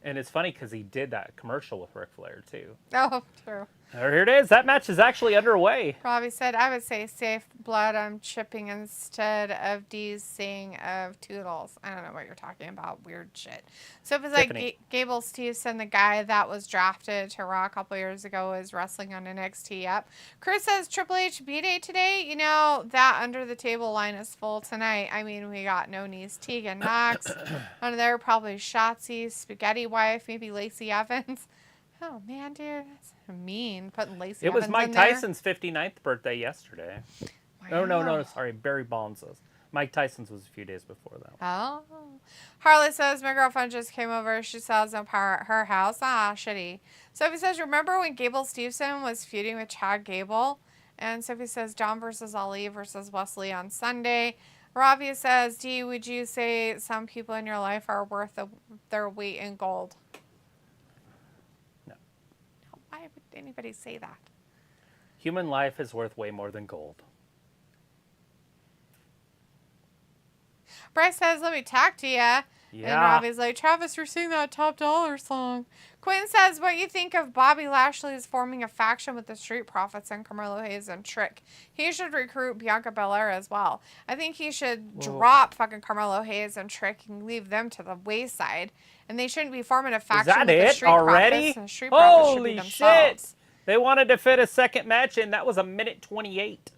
And it's funny because he did that commercial with Ric Flair, too. Oh, true. Here it is. That match is actually underway. Robbie said, I would say safe blood I'm chipping instead of de-sing of Toodles. I don't know what you're talking about. Weird shit. So it was like Gable Steveson, the guy that was drafted to Raw a couple years ago, is wrestling on NXT. Yep. Chris says Triple H B-Day today. You know, that under the table line is full tonight. I mean, we got No Knees Tegan Knox. Under there, probably Shotzi, Spaghetti Wife, maybe Lacey Evans. Oh, man, dude. That's mean, putting Lacey It was Evans Mike in there. Tyson's 59th birthday yesterday. Wow. No, sorry. Barry Bonds's. Mike Tyson's was a few days before that. Oh. Harley says, my girlfriend just came over. She sells no power at her house. Ah, shitty. Sophie says, remember when Gable Steveson was feuding with Chad Gable? And Sophie says, John versus Ali versus Wesley on Sunday. Robbie says, Dee, would you say some people in your life are worth their weight in gold? No. Why would anybody say that? Human life is worth way more than gold. Bryce says, let me talk to ya. Yeah. And Robbie's like, Travis, you're singing that Top Dollar song. Quinn says, what you think of Bobby Lashley is forming a faction with the Street Profits and Carmelo Hayes and Trick? He should recruit Bianca Belair as well. I think he should drop fucking Carmelo Hayes and Trick and leave them to the wayside. And they shouldn't be forming a faction with the Street Profits. And the Street Profits should be Holy themselves. shit! They wanted to fit a second match in. That was a minute 28.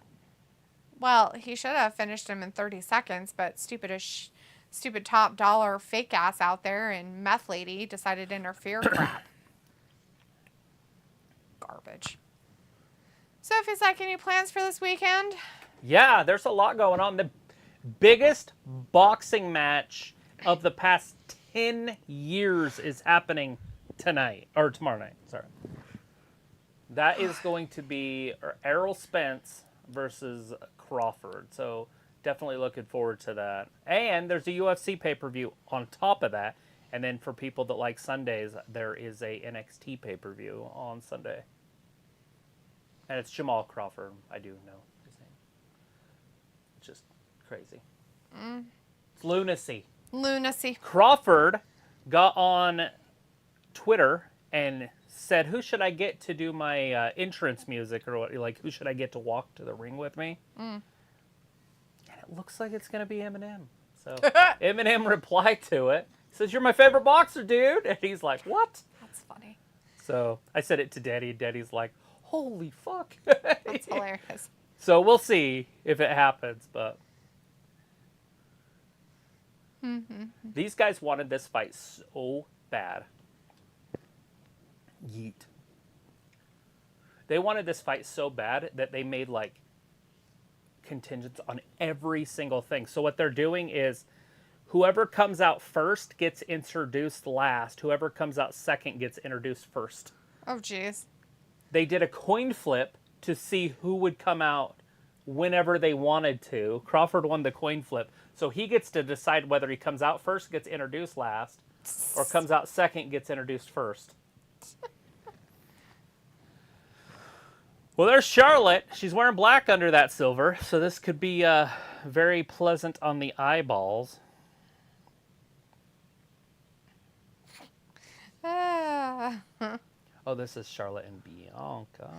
Well, he should have finished him in 30 seconds, but stupid Top Dollar fake ass out there and meth lady decided to interfere crap. garbage. Sophie's like, any plans for this weekend? Yeah, there's a lot going on. The biggest boxing match of the past 10 years is happening tonight, or tomorrow night, sorry. That is going to be Errol Spence versus Crawford. So definitely looking forward to that. And there's a UFC pay-per-view on top of that. And then for people that like Sundays, there is a NXT pay-per-view on Sunday. And it's Jamal Crawford. I do know his name. It's just crazy. It's lunacy. Lunacy. Crawford got on Twitter and said, who should I get to do my entrance music? Or like, who should I get to walk to the ring with me? And it looks like it's going to be Eminem. So Eminem replied to it. He says, you're my favorite boxer, dude. And he's like, what? That's funny. So I said it to Daddy. Daddy's like, holy fuck. That's hilarious. So we'll see if it happens, but these guys wanted this fight so bad. Yeet. They wanted this fight so bad that they made like contingents on every single thing. So what they're doing is whoever comes out first gets introduced last. Whoever comes out second gets introduced first. Oh, jeez. They did a coin flip to see who would come out whenever they wanted to. Crawford won the coin flip. So he gets to decide whether he comes out first, gets introduced last, or comes out second, gets introduced first. Well, there's Charlotte. She's wearing black under that silver, so this could be very pleasant on the eyeballs. Oh, this is Charlotte and Bianca.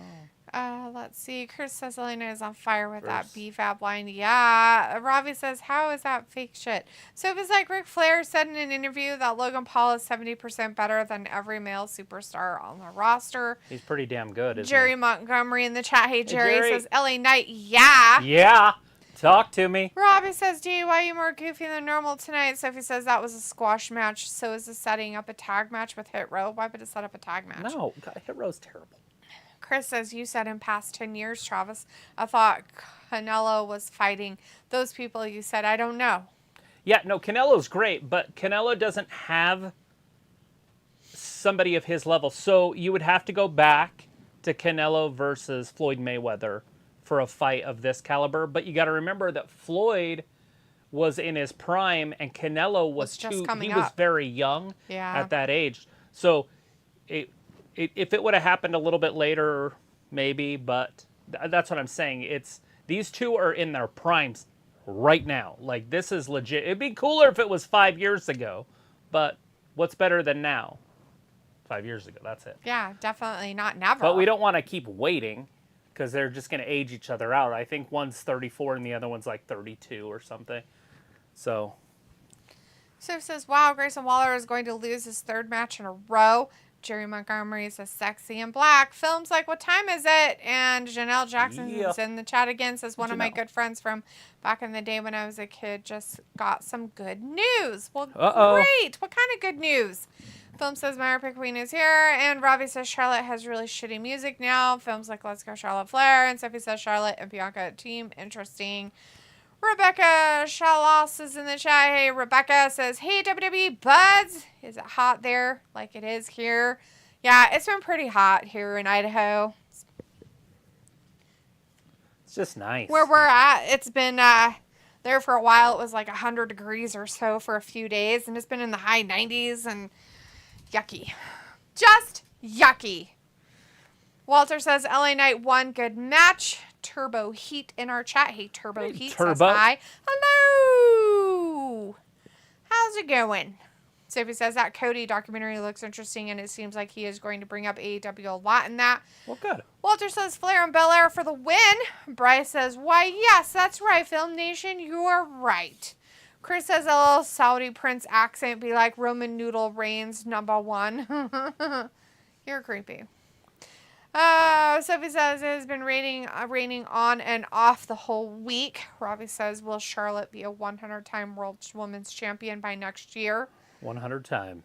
Let's see. Chris says Elena is on fire with that BFAB line. Yeah. Ravi says, how is that fake shit? So it was like Ric Flair said in an interview that Logan Paul is 70% better than every male superstar on the roster. He's pretty damn good, isn't Jerry he? Montgomery in the chat. Hey, Jerry, Jerry. says, LA Knight, yeah. Yeah. Talk to me. Robbie says, gee, why are you more goofy than normal tonight? Sophie says that was a squash match. So is this setting up a tag match with Hit Row? Why would it set up a tag match? No, God, Hit Row's terrible. Chris says, you said in past 10 years, Travis, I thought Canelo was fighting those people you said. I don't know. Yeah, no, Canelo's great, but Canelo doesn't have somebody of his level. So you would have to go back to Canelo versus Floyd Mayweather for a fight of this caliber. But you got to remember that Floyd was in his prime and Canelo was was very young at that age. So if it would have happened a little bit later, maybe, but that's what I'm saying. These two are in their primes right now. Like, this is legit. It'd be cooler if it was 5 years ago, but what's better than now? 5 years ago, that's it. Yeah, definitely not never. But we don't want to keep waiting because they're just going to age each other out. I think one's 34 and the other one's like 32 or something. So Sif says, wow, Grayson Waller is going to lose his third match in a row. Jerry Montgomery says, sexy and black. Films like, what time is it? And Janelle Jackson is in the chat again, says, one of my good friends from back in the day when I was a kid just got some good news. Well, great. What kind of good news? Film says, my Epic Queen is here. And Robbie says, Charlotte has really shitty music now. Film's like, let's go Charlotte Flair. And Sophie says, Charlotte and Bianca team. Interesting. Rebecca Shalos is in the chat. Hey, Rebecca says, hey, WWE buds. Is it hot there like it is here? Yeah, it's been pretty hot here in Idaho. it's just nice. Where we're at, it's been there for a while. It was like 100 degrees or so for a few days, and it's been in the high 90s and yucky. Just yucky. Walter says, LA Knight won, good match. Turbo Heat in our chat. Hey, Turbo Heat says hi. Hello. How's it going? Sophie says that Cody documentary looks interesting, and it seems like he is going to bring up AEW a lot in that. Well, good. Walter says Flair and Belair for the win. Bryce says, why, yes, that's right, Film Nation. You are right. Chris says a little Saudi Prince accent be like Roman Noodle Reigns #1. You're creepy. Sophie says it has been raining on and off the whole week. Robbie says, will Charlotte be a 100-time World Women's Champion by next year? 100 time.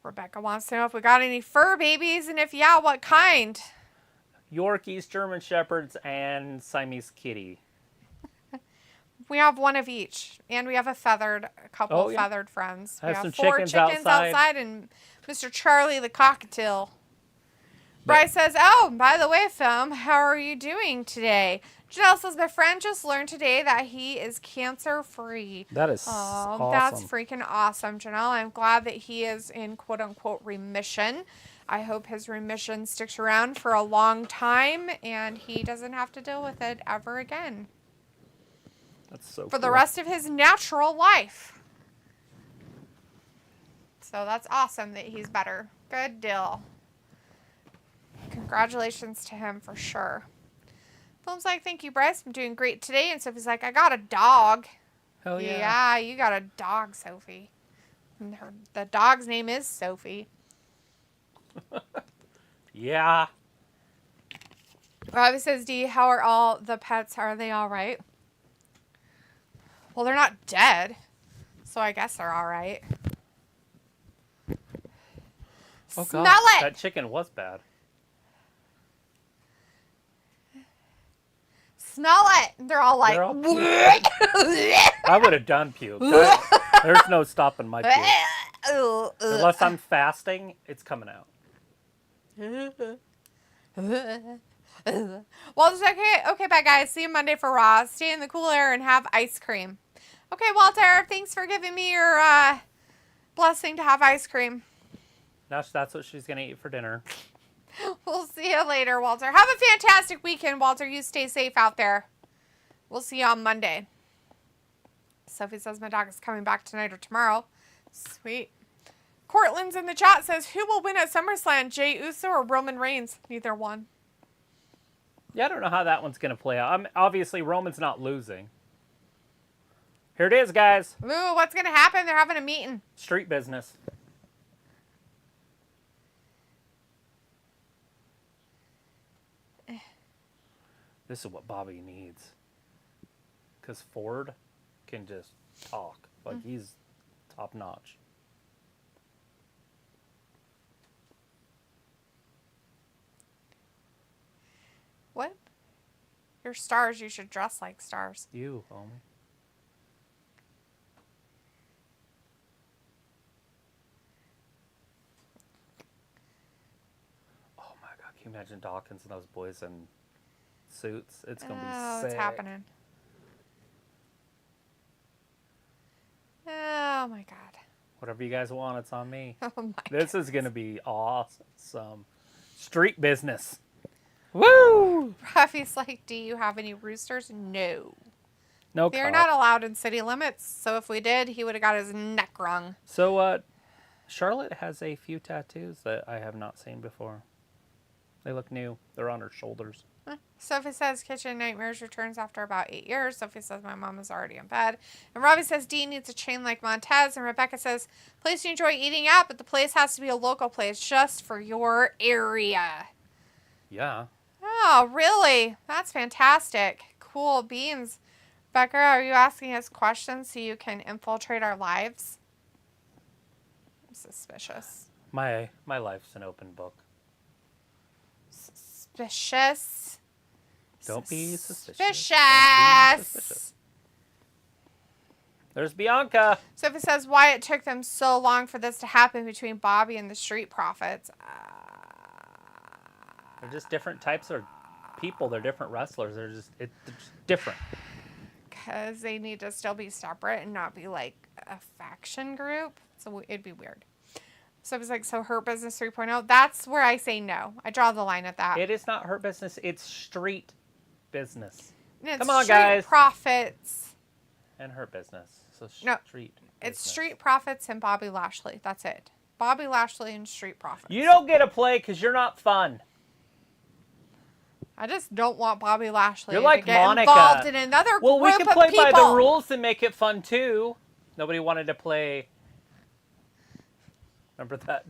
Rebecca wants to know if we got any fur babies, and if yeah, what kind? Yorkies, German Shepherds, and Siamese Kitty. We have one of each, and we have a couple of feathered friends. We have some 4 chickens outside, and Mr. Charlie the cockatiel. Bryce says, "Oh, by the way, Film, how are you doing today?" Janelle says, "My friend just learned today that he is cancer-free." That is awesome. That's freaking awesome, Janelle. I'm glad that he is in quote-unquote remission. I hope his remission sticks around for a long time, and he doesn't have to deal with it ever again. That's so for the rest of his natural life. So that's awesome that he's better. Good deal. Congratulations to him for sure. Film's like, "Thank you, Bryce. I'm doing great today." And Sophie's like, "I got a dog." Hell yeah. Yeah, you got a dog, Sophie. And the dog's name is Sophie. Yeah. Robbie says, "D, how are all the pets? Are they all right?" Well, they're not dead, so I guess they're all right. Oh, Smell God. it! That chicken was bad. Smell it! They're all like... I would have done puke. There's no stopping my puke. Unless I'm fasting, it's coming out. Well, it's okay, bye guys. See you Monday for Raw. Stay in the cool air and have ice cream. Okay, Walter, thanks for giving me your blessing to have ice cream. That's what she's going to eat for dinner. We'll see you later, Walter. Have a fantastic weekend, Walter. You stay safe out there. We'll see you on Monday. Sophie says my dog is coming back tonight or tomorrow. Sweet. Cortland's in the chat says, "Who will win at SummerSlam, Jey Uso or Roman Reigns?" Neither one. Yeah, I don't know how that one's going to play out. Obviously, Roman's not losing. Here it is, guys. Ooh, what's going to happen? They're having a meeting. Street business. This is what Bobby needs. Because Ford can just talk. Like, he's top notch. What? You're stars. You should dress like stars. You, homie. Oh my God. Can you imagine Dawkins and those boys in suits? It's going to be sick. What's happening? Oh my God. Whatever you guys want, it's on me. Oh my This is going to be awesome. Street business. Woo! Ruffy's like, "Do you have any roosters?" No. No, They're not allowed in city limits, so if we did, he would have got his neck wrung. So, Charlotte has a few tattoos that I have not seen before. They look new. They're on her shoulders. Sophie says Kitchen Nightmares returns after about 8 years. Sophie says my mom is already in bed. And Robbie says Dee needs a chain like Montez. And Rebecca says, "Place you enjoy eating at, but the place has to be a local place just for your area." Yeah. Oh, really? That's fantastic. Cool beans. Becca, are you asking us questions so you can infiltrate our lives? I'm suspicious. My life's an open book. Suspicious. Don't be suspicious. Suspicious. Don't be suspicious. There's Bianca. Sophie says why it took them so long for this to happen between Bobby and the Street Profits. They're just different types of people. They're different wrestlers. They're just different. Because they need to still be separate and not be like a faction group. So it'd be weird. So it was like, so Hurt Business 3.0. That's where I say no. I draw the line at that. It is not Hurt Business. It's Street Business. It's Come on, Street guys. Profits. And Hurt Business. So No, Street it's Business. Street Profits and Bobby Lashley. That's it. Bobby Lashley and Street Profits. You don't get a play because you're not fun. I just don't want Bobby Lashley You're like to get Monica. involved in another Well, we group can of play people. by the rules and make it fun too. Nobody wanted to play. Remember that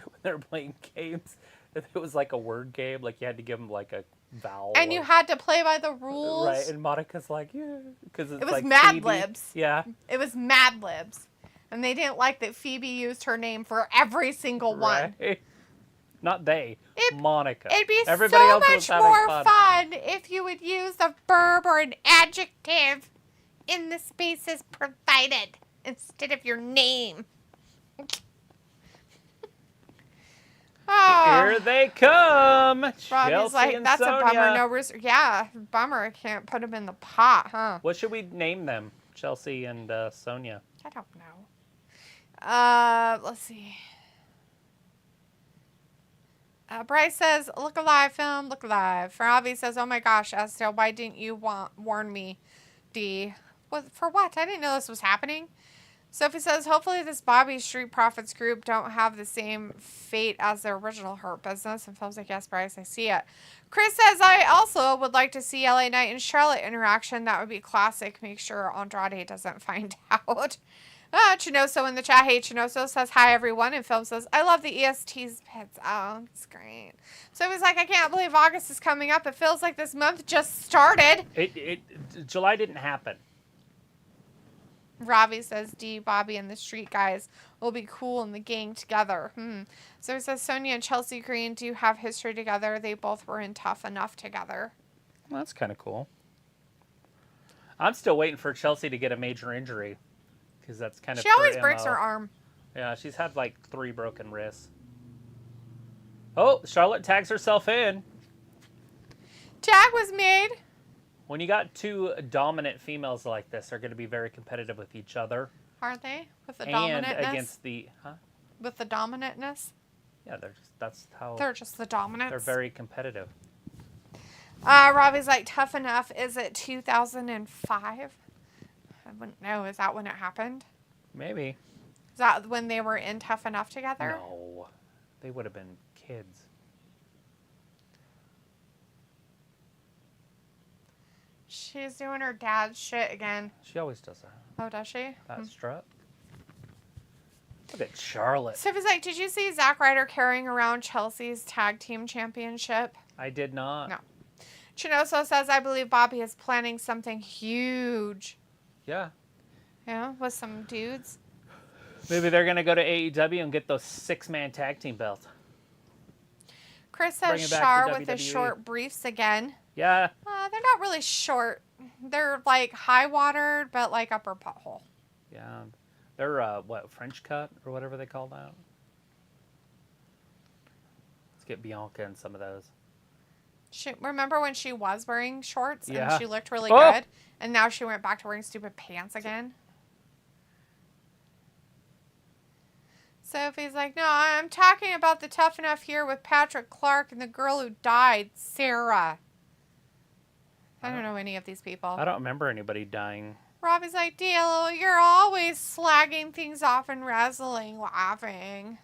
when they were playing games? It was like a word game. Like you had to give them like a vowel. And you had to play by the rules. Right, and Monica's like, yeah, because it's It was like Mad CD. Libs. Yeah. It was Mad Libs. And they didn't like that Phoebe used her name for every single one. Right? Not they. Monica. It'd be Everybody so else was much having more fun if you would use a verb or an adjective in the spaces provided instead of your name. Here they come. Robbie's Chelsea like, and that's Sonya. a bummer. No rooster. Yeah, bummer. I can't put them in the pot, huh? What should we name them? Chelsea and Sonya. I don't know. Let's see. Bryce says, look alive, film, look alive. Robbie says, oh my gosh, Estelle, why didn't you warn me, D? For what? I didn't know this was happening. Sophie says, hopefully this Bobby Street Profits group don't have the same fate as their original Hurt Business. And Phil's like, yes, Bryce, I see it. Chris says, I also would like to see LA Knight and Charlotte interaction. That would be classic. Make sure Andrade doesn't find out. Chinoso in the chat. Hey, Chinoso says, hi, everyone. And Phil says, I love the EST's pits. Oh, it's great. So he was like, I can't believe August is coming up. It feels like this month just started. July didn't happen. Robbie says, D, Bobby, and the Street Guys will be cool in the gang together. So he says, Sonya and Chelsea Green do have history together. They both were in Tough Enough together. Well, that's kind of cool. I'm still waiting for Chelsea to get a major injury. Because that's kind of She always breaks her arm. Yeah, she's had like 3 broken wrists. Oh, Charlotte tags herself in. Tag was made. When you got 2 dominant females like this, they're going to be very competitive with each other. Aren't they? With the and dominantness? Against the, With the dominantness? Yeah, that's how... They're just the dominants. They're very competitive. Robbie's like, Tough Enough. Is it 2005? I wouldn't know. Is that when it happened? Maybe. Is that when they were in Tough Enough together? No. They would have been kids. She's doing her dad's shit again. She always does that. Oh, does she? That strut. Look at Charlotte. Sophie's like, did you see Zack Ryder carrying around Chelsea's tag team championship? I did not. No. Chinoso says, I believe Bobby is planning something huge. Yeah. Yeah, with some dudes. Maybe they're going to go to AEW and get those 6-man tag team belts. Chris says Char with his short briefs again. Yeah. They're not really short. They're like high watered, but like upper butthole. Yeah. They're, what, French cut or whatever they call that? Let's get Bianca in some of those. Remember when she was wearing shorts and she looked really Oh! good? And now she went back to wearing stupid pants again? Sophie's like, no, I'm talking about the Tough Enough here with Patrick Clark and the girl who died, Sarah. I don't know any of these people. I don't remember anybody dying. Robbie's like, D'Lo, you're always slagging things off and wrestling, laughing.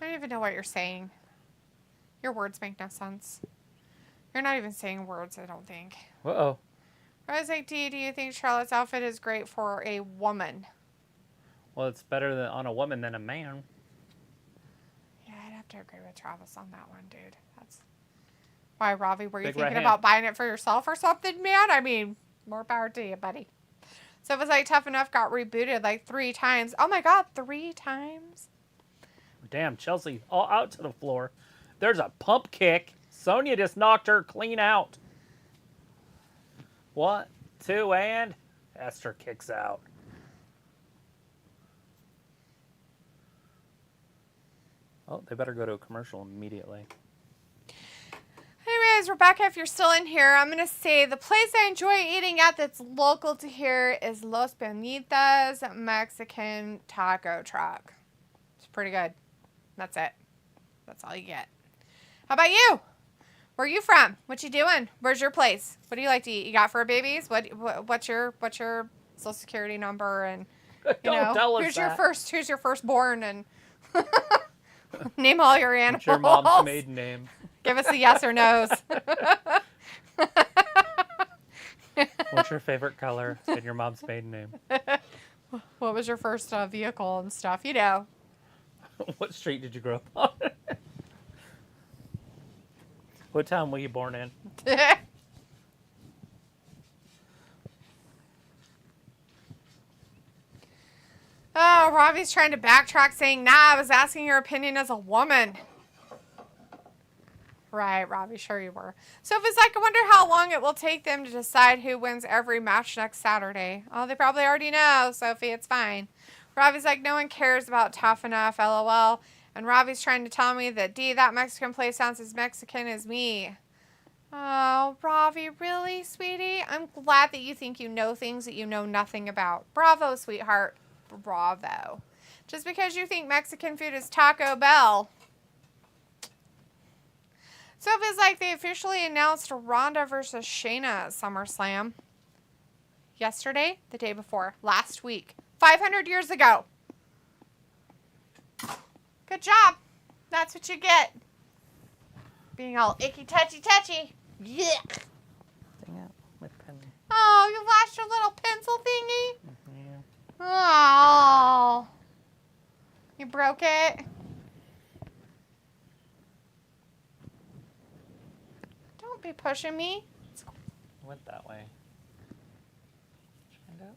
I don't even know what you're saying. Your words make no sense. You're not even saying words, I don't think. Uh-oh. Robbie's like, do you think Charlotte's outfit is great for a woman? Well, it's better on a woman than a man. Yeah, I'd have to agree with Travis on that one, dude. That's why, Robbie, were you Big thinking right about buying it for yourself or something, man? I mean, more power to you, buddy. So it was like Tough Enough got rebooted like 3 times. Oh my God, 3 times? Damn, Chelsea all out to the floor. There's a pump kick. Sonya just knocked her clean out. 1, 2, and Esther kicks out. Oh, they better go to a commercial immediately. Anyways, Rebecca, if you're still in here, I'm going to say the place I enjoy eating at that's local to here is Los Bonitas Mexican Taco Truck. It's pretty good. That's it. That's all you get. How about you? Where are you from? What you doing? Where's your place? What do you like to eat? You got fur babies? What's your social security number? And Don't tell us who's your firstborn? And name all your animals. What's your mom's maiden name? Give us a yes or no's. What's your favorite color and your mom's maiden name? What was your first vehicle and stuff? You know. What street did you grow up on? What town were you born in? Oh, Robbie's trying to backtrack saying, nah, I was asking your opinion as a woman. Right, Robbie, sure you were. Sophie's like, I wonder how long it will take them to decide who wins every match next Saturday. Oh, they probably already know, Sophie, it's fine. Robbie's like, no one cares about Tough Enough, LOL. And Robbie's trying to tell me that, that Mexican place sounds as Mexican as me. Oh, Robbie, really, sweetie? I'm glad that you think you know things that you know nothing about. Bravo, sweetheart. Bravo. Just because you think Mexican food is Taco Bell. Sophie's like, they officially announced Ronda versus Shayna at SummerSlam. Yesterday, the day before, last week, 500 years ago. Good job. That's what you get. Being all icky, touchy. Yeah. Dang it, my pen. Oh, you lost your little pencil thingy? Yeah. Oh. You broke it? Don't be pushing me. I went that way. Find out.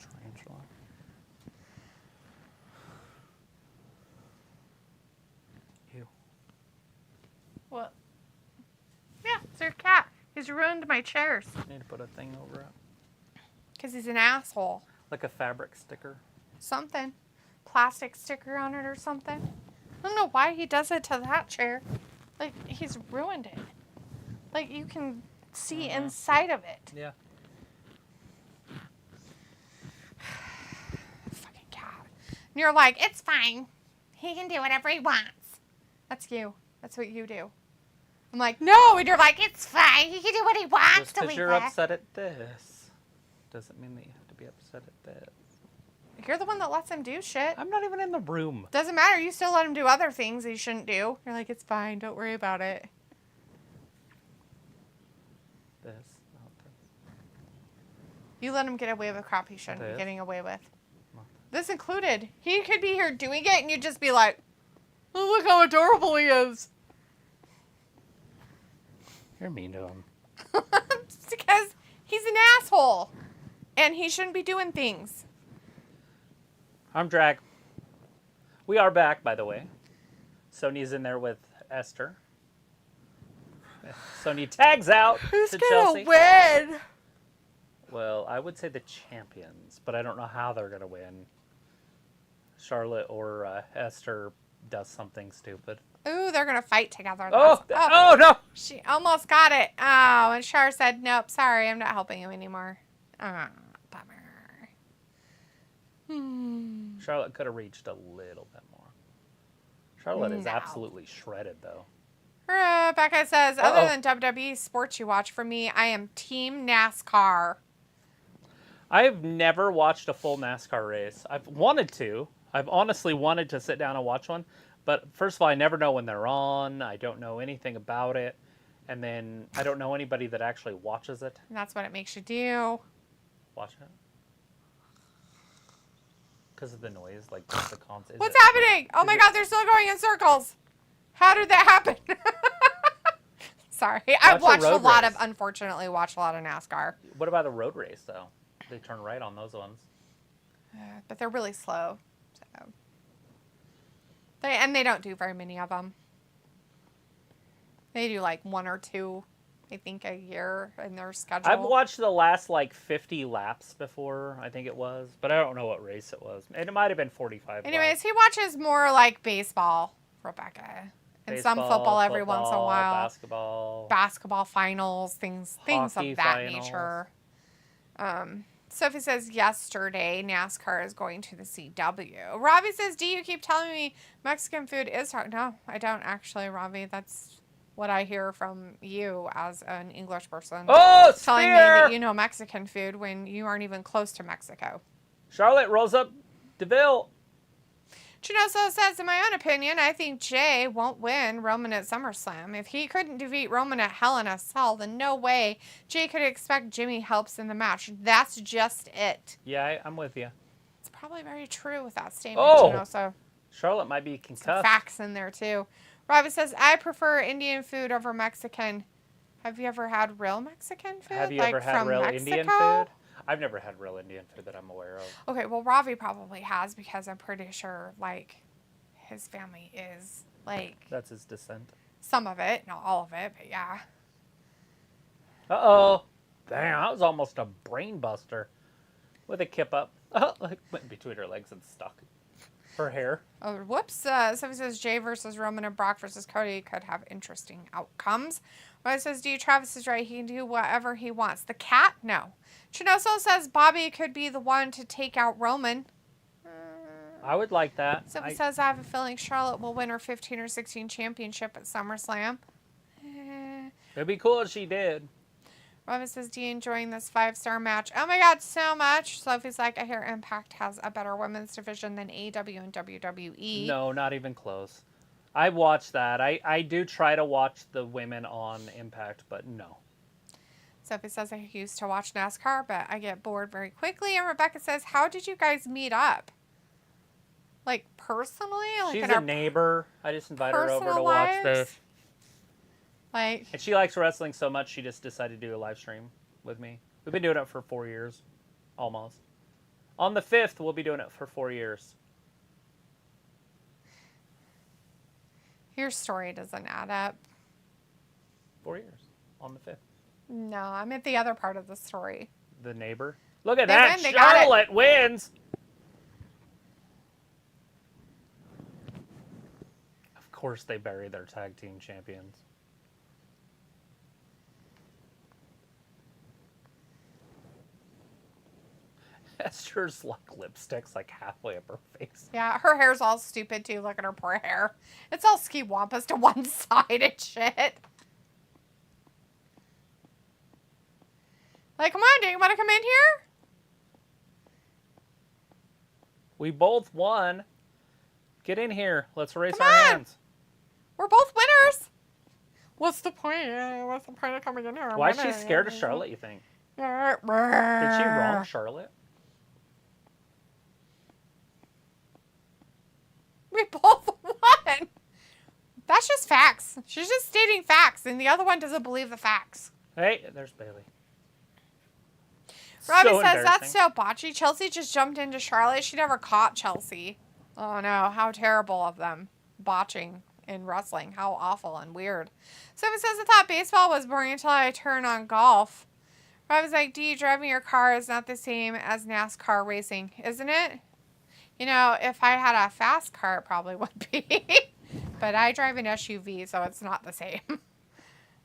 Tarantula. Ew. What? Yeah, it's your cat. He's ruined my chairs. Need to put a thing over it. Because he's an asshole. Like a fabric sticker. Something. Plastic sticker on it or something. I don't know why he does it to that chair. Like, he's ruined it. Like, you can see inside of it. Yeah. Fucking cat. And you're like, it's fine. He can do whatever he wants. That's you. That's what you do. I'm like, no. And you're like, it's fine. He can do what he wants. Just because you're upset at this doesn't mean that you have to be upset at this. You're the one that lets him do shit. I'm not even in the room. Doesn't matter. You still let him do other things that he shouldn't do. You're like, it's fine. Don't worry about it. This, not this. You let him get away with crap he shouldn't be getting away with. Not This included. He could be here doing it and you'd just be like, oh, look how adorable he is. You're mean to him. It's because he's an asshole. And he shouldn't be doing things. I'm Drag. We are back, by the way. Sony's in there with Esther. Sony tags out Who's to gonna Chelsea. win? Well, I would say the champions, but I don't know how they're going to win. Charlotte or Esther does something stupid. Ooh, they're gonna fight together. Oh, no! She almost got it. Oh, and Char said, nope, sorry, I'm not helping you anymore. Ah, bummer. Charlotte could have reached a little bit more. Charlotte is No. absolutely shredded, though. Becca says, other than WWE sports you watch, for me, I am Team NASCAR. I've never watched a full NASCAR race. I've wanted to. I've honestly wanted to sit down and watch one. But first of all, I never know when they're on. I don't know anything about it. And then I don't know anybody that actually watches it. And that's what it makes you do. Watch it. Because of the noise, like just the constant. What's happening? Oh my God, they're still going in circles. How did that happen? Sorry. I've watched a lot of NASCAR. What about a road race, though? They turn right on those ones. But they're really slow. So. They don't do very many of them. They do like one or two, I think, a year in their schedule. I've watched the last like 50 laps before, I think it was. But I don't know what race it was. And it might have been 45 Anyways, laps. he watches more like baseball, Rebecca. And some football every once in a while. Basketball finals, things of that finals. nature. Sophie says yesterday NASCAR is going to the CW. Robbie says, do you keep telling me Mexican food is hard? No, I don't actually, Robbie. That's what I hear from you as an English person. Oh, telling me that you know Mexican food when you aren't even close to Mexico. Charlotte rolls up DeVille. Chinoso says, in my own opinion, I think Jay won't win Roman at SummerSlam. If he couldn't defeat Roman at Hell in a Cell, then no way Jay could expect Jimmy helps in the match. That's just it. Yeah, I'm with you. It's probably very true with that statement, Chinoso. Charlotte might be concussed. Some facts in there, too. Robbie says, I prefer Indian food over Mexican. Have you ever had real Mexican food? Have you ever had real Indian food? I've never had real Indian food that I'm aware of. Okay, well, Ravi probably has because I'm pretty sure, like, his family is, like... That's his descent. Some of it, not all of it, but yeah. Uh-oh. Damn, that was almost a brain buster. With a kip up. Like, went between her legs and stuck. Her hair. Oh, whoops. Somebody says Jay versus Roman and Brock versus Cody could have interesting outcomes. Roman says, Travis is right. He can do whatever he wants. The cat? No. Chinoso says Bobby could be the one to take out Roman. I would like that. Somebody says, I have a feeling Charlotte will win her 15 or 16 championship at SummerSlam. It'd be cool if she did. Roman says, D enjoying this 5-star match. Oh my god, so much. Sophie's like, I hear Impact has a better women's division than AEW and WWE. No, not even close. I watched that. I do try to watch the women on Impact, but no. Sophie says, I used to watch NASCAR, but I get bored very quickly. And Rebecca says, how did you guys meet up? Like, personally? Like, she's a neighbor. I just invite her over to watch this. Like, and she likes wrestling so much, she just decided to do a live stream with me. We've been doing it for 4 years. Almost. On the 5th, we'll be doing it for 4 years. Your story doesn't add up. 4 years. On the 5th. No, I meant the other part of the story. The neighbor? Look at that! Charlotte wins! Of course they bury their tag team champions. Esther's like lipstick's like halfway up her face. Yeah, her hair's all stupid too. Look at her poor hair. It's all ski wampus to one side and shit. Like, come on, do you want to come in here? We both won. Get in here. Let's raise our hands. We're both winners. What's the point? What's the point of coming in here? Why is she scared of Charlotte, you think? Did she wrong Charlotte? We both won. That's just facts. She's just stating facts, and the other one doesn't believe the facts. Hey, there's Bailey. Robbie says, that's so botchy. Chelsea just jumped into Charlotte. She never caught Chelsea. Oh, no. How terrible of them. Botching in wrestling. How awful and weird. Someone says, I thought baseball was boring until I turned on golf. Robbie's like, D, driving your car is not the same as NASCAR racing, isn't it? You know, if I had a fast car, it probably would be. But I drive an SUV, so it's not the same.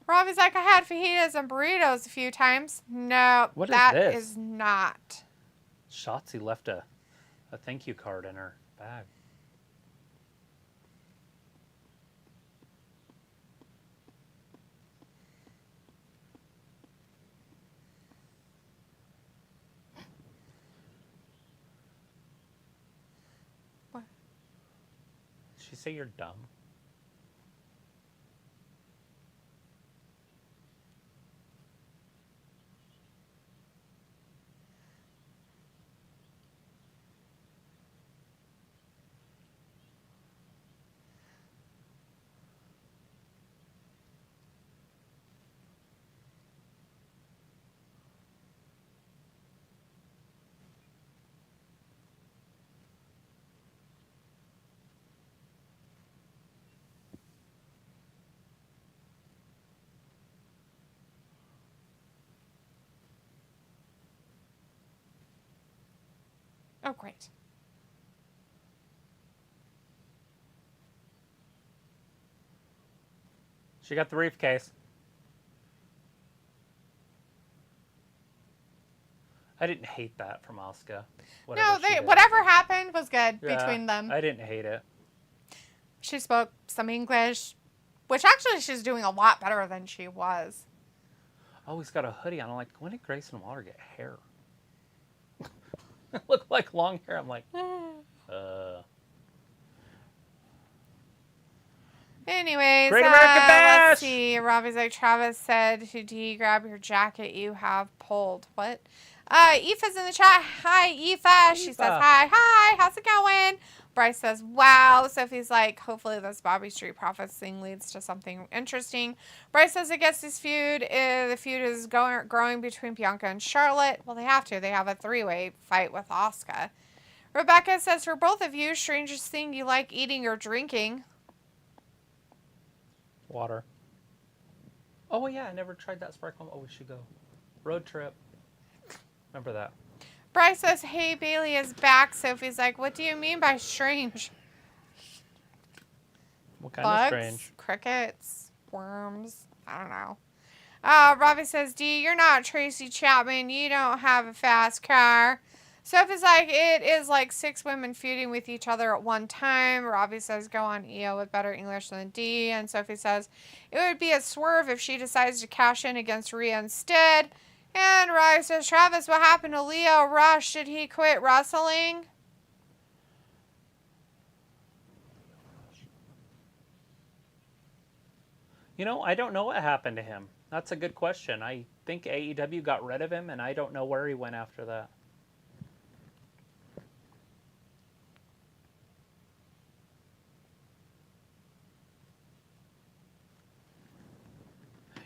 Robbie's like, I had fajitas and burritos a few times. No, that is not. Shotzi left a thank you card in her bag. What? Did she say you're dumb? Oh, great. She got the briefcase. I didn't hate that from Asuka. Whatever happened was good between them. I didn't hate it. She spoke some English, which actually she's doing a lot better than she was. Oh, he's got a hoodie on. I'm like, when did Grayson Waller get hair? It looked like long hair. I'm like, Anyways, Great American Bash! Let's see. Robbie's like, Travis said to D, grab your jacket you have pulled. What? Aoife's in the chat. Hi, Aoife. She says, hi. How's it going? Bryce says, wow. Sophie's like, hopefully this Bobby Street Profits thing leads to something interesting. Bryce says, I guess this feud, the feud is growing between Bianca and Charlotte. Well, they have to. They have a three-way fight with Asuka. Rebecca says, for both of you, strangest thing you like eating or drinking. Water. Oh, yeah, I never tried that sparkling. Oh, we should go. Road trip. Remember that. Bryce says, hey, Bailey is back. Sophie's like, what do you mean by strange? What kind Bugs, of strange? Crickets, worms. I don't know. Robbie says, D, you're not Tracy Chapman. You don't have a fast car. Sophie's like, it is like 6 women feuding with each other at one time. Robbie says, go on EO with better English than D. And Sophie says, it would be a swerve if she decides to cash in against Rhea instead. And Robbie says, Travis, what happened to Leo Rush? Did he quit wrestling? You know, I don't know what happened to him. That's a good question. I think AEW got rid of him, and I don't know where he went after that.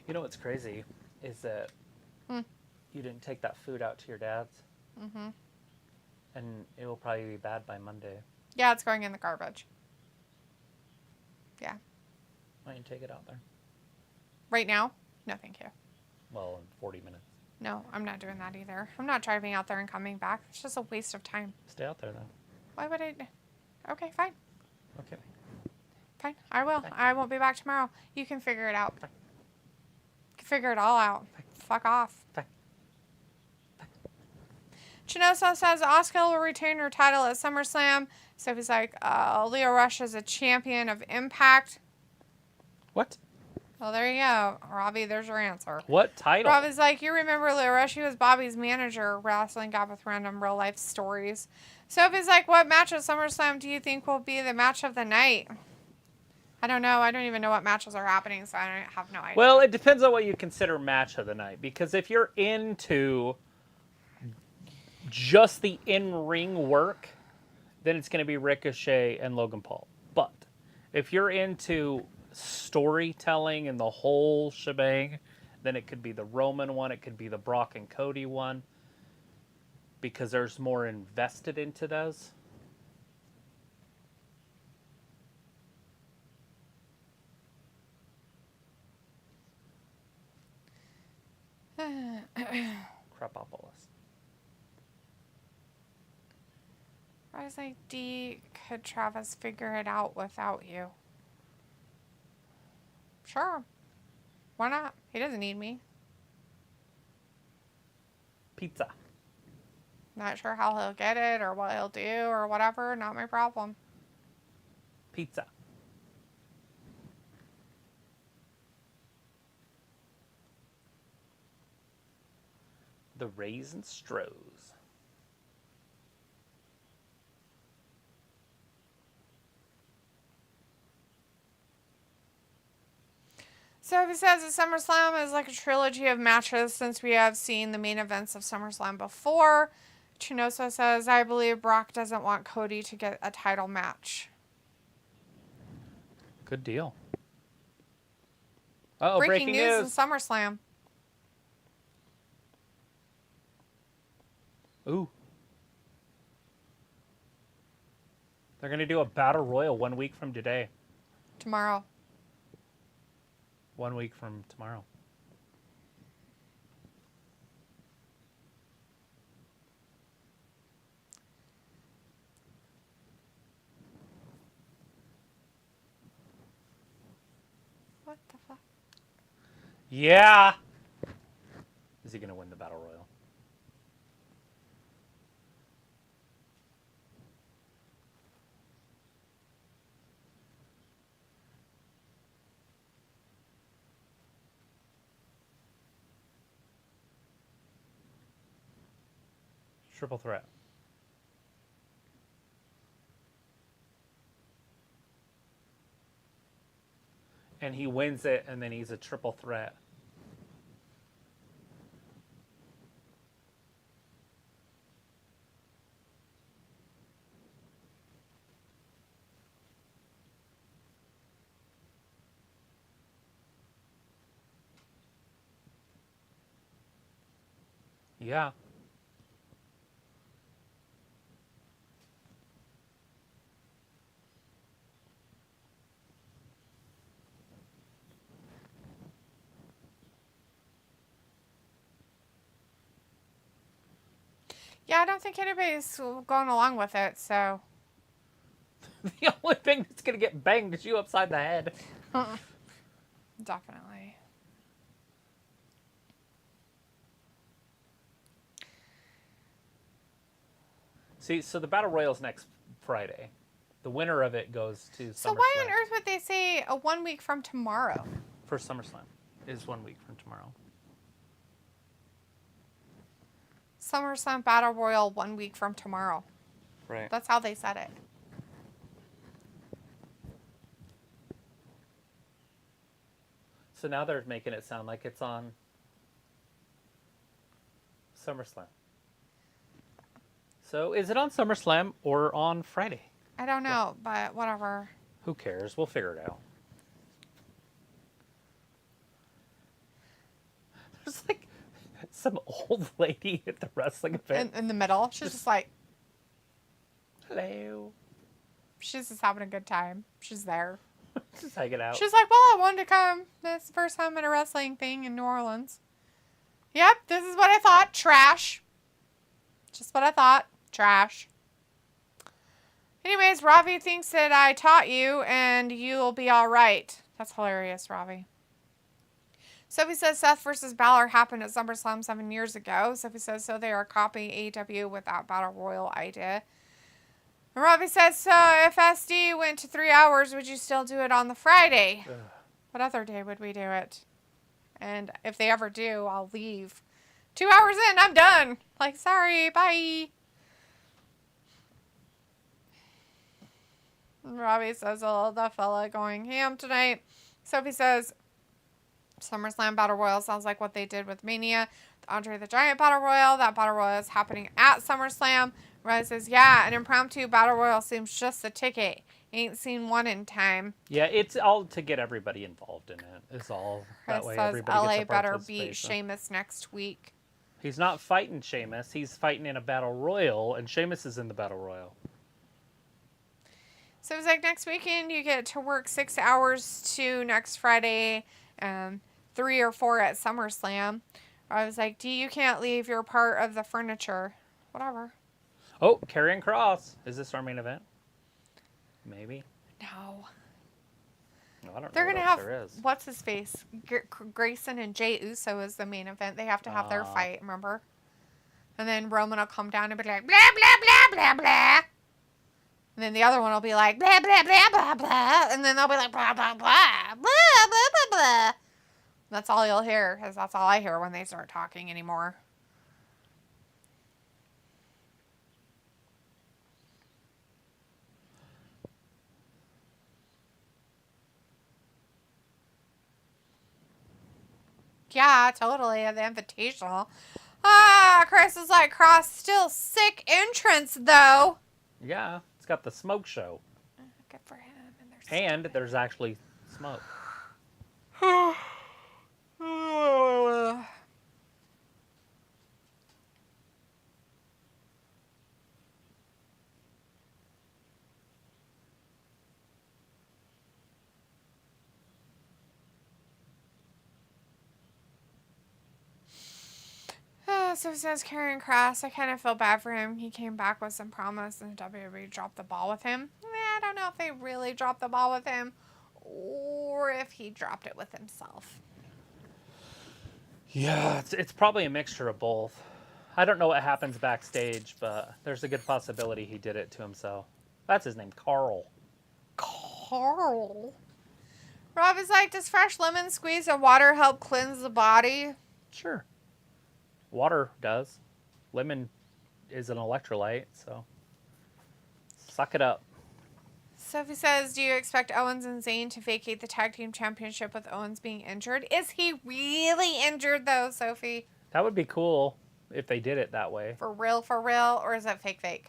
You know what's crazy is that you didn't take that food out to your dad's. Mm-hmm. And it will probably be bad by Monday. Yeah, it's going in the garbage. Yeah. Why don't you take it out there? Right now? No, thank you. Well, in 40 minutes. No, I'm not doing that either. I'm not driving out there and coming back. It's just a waste of time. Stay out there, then. Why would I? Okay, fine. Okay. Fine. I will. Fine. I won't be back tomorrow. You can figure it out. Fine. You can figure it all out. Fine. Fuck off. Fine. Chinoso says Asuka will retain her title at SummerSlam. Sophie's like, Leo Rush is a champion of Impact. What? Well, there you go. Robbie, there's your answer. What title? Robbie's like, you remember Leo Rush? He was Bobby's manager, wrestling God with random real life stories. Sophie's like, what match at SummerSlam do you think will be the match of the night? I don't know. I don't even know what matches are happening, so I have no idea. Well, it depends on what you consider match of the night. Because if you're into just the in-ring work, then it's going to be Ricochet and Logan Paul. But if you're into storytelling and the whole shebang, then it could be the Roman one, it could be the Brock and Cody one, because there's more invested into those. Krapopolis. I was like, D, could Travis figure it out without you? Sure. Why not? He doesn't need me. Pizza. Not sure how he'll get it or what he'll do or whatever. Not my problem. Pizza. The Rays and Stros. So he says that SummerSlam is like a trilogy of matches since we have seen the main events of SummerSlam before. Chinoso says, I believe Brock doesn't want Cody to get a title match. Good deal. Uh-oh, Breaking news in SummerSlam. Ooh. They're going to do a Battle Royal 1 week from today. Tomorrow. 1 week from tomorrow. What the fuck? Yeah! Is he going to win the Battle Royal? Triple threat. And he wins it, and then he's a triple threat. Yeah. Yeah, I don't think anybody's going along with it, so. The only thing that's going to get banged is you upside the head. Definitely. See, so the Battle Royale's next Friday. The winner of it goes to SummerSlam. So why on earth would they say a 1 week from tomorrow? For SummerSlam is 1 week from tomorrow. SummerSlam Battle Royal 1 week from tomorrow. Right. That's how they said it. So now they're making it sound like it's on SummerSlam. So is it on SummerSlam or on Friday? I don't know, but whatever. Who cares? We'll figure it out. There's like some old lady at the wrestling event. In the middle. She's just like, hello. she's just having a good time. She's there. Just hanging out. She's like, well, I wanted to come. This is the first time at a wrestling thing in New Orleans. Yep, this is what I thought. Trash. Just what I thought. Trash. Anyways, Ravi thinks that I taught you and you'll be all right. That's hilarious, Ravi. Sophie says Seth versus Balor happened at SummerSlam 7 years ago. Sophie says so they are copying AEW with that Battle Royal idea. And Ravi says, so if SD went to 3 hours, would you still do it on the Friday? Ugh. What other day would we do it? And if they ever do, I'll leave. 2 hours in, I'm done. Like, sorry, bye. And Robbie says, oh, the fella going ham tonight. Sophie says, SummerSlam Battle Royal sounds like what they did with Mania. The Andre the Giant Battle Royal. That Battle Royal is happening at SummerSlam. Robbie says, yeah, an impromptu Battle Royal seems just the ticket. Ain't seen one in time. Yeah, it's all to get everybody involved in it. It's all Chris that way says everybody LA gets a better participation. beat Sheamus next week. He's not fighting Sheamus. He's fighting in a Battle Royal, and Sheamus is in the Battle Royal. So it was like next weekend you get to work 6 hours to next Friday, 3 or 4 at SummerSlam. I was like, you can't leave your part of the furniture. Whatever. Oh, Karrion Kross. Is this our main event? Maybe. No. No, I don't They're know going to what else have, there is. what's his face? Grayson and Jey Uso is the main event. They have to have their fight, remember? And then Roman will come down and be like, blah, blah, blah, blah, blah. And then the other one will be like, blah, blah, blah, blah, blah. And then they'll be like, blah, blah, blah, blah, blah, blah, blah. That's all you'll hear, because that's all I hear when they start talking anymore. Yeah, totally. The Invitational. Chris is like, Kross still sick entrance, though. Yeah, it's got the smoke show. Good for him. And there's actually smoke. So it says Karrion Kross. I kind of feel bad for him. He came back with some promise and WWE dropped the ball with him. I don't know if they really dropped the ball with him or if he dropped it with himself. Yeah, it's probably a mixture of both. I don't know what happens backstage, but there's a good possibility he did it to himself. That's his name, Carl. Carl? Rob is like, does fresh lemon squeeze and water help cleanse the body? Sure. Water does. Lemon is an electrolyte, so suck it up. Sophie says, do you expect Owens and Zayn to vacate the tag team championship with Owens being injured? Is he really injured, though, Sophie? That would be cool if they did it that way. For real, or is it fake?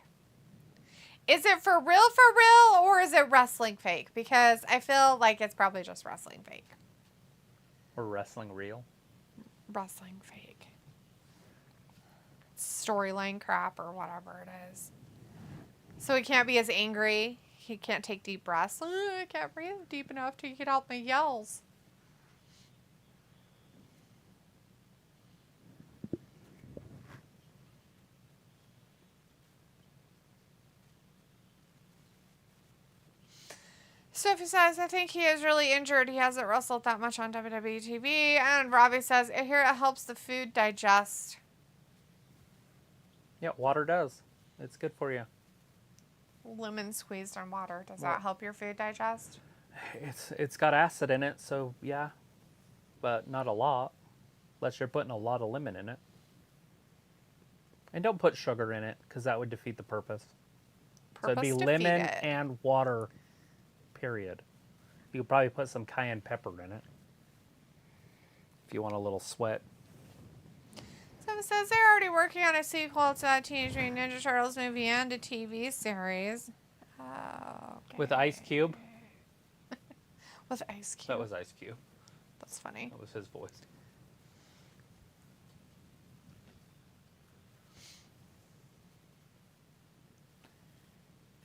Is it for real, or is it wrestling fake? Because I feel like it's probably just wrestling fake. Or wrestling real. Wrestling fake. storyline crap or whatever it is. So he can't be as angry. He can't take deep breaths. I can't breathe deep enough to get out my yells. Sophie says, I think he is really injured. He hasn't wrestled that much on WWE TV. And Robbie says, I hear it helps the food digest. Yeah, water does. It's good for you. Lemon squeezed on water. Does that help your food digest? It's got acid in it, so yeah. But not a lot. Unless you're putting a lot of lemon in it. And don't put sugar in it, because that would defeat the purpose. So it'd be lemon and water, period. You could probably put some cayenne pepper in it. If you want a little sweat. So it says they're already working on a sequel to Teenage Mutant Ninja Turtles movie and a TV series. Okay. With Ice Cube? With Ice Cube. That was Ice Cube. That's funny. That was his voice.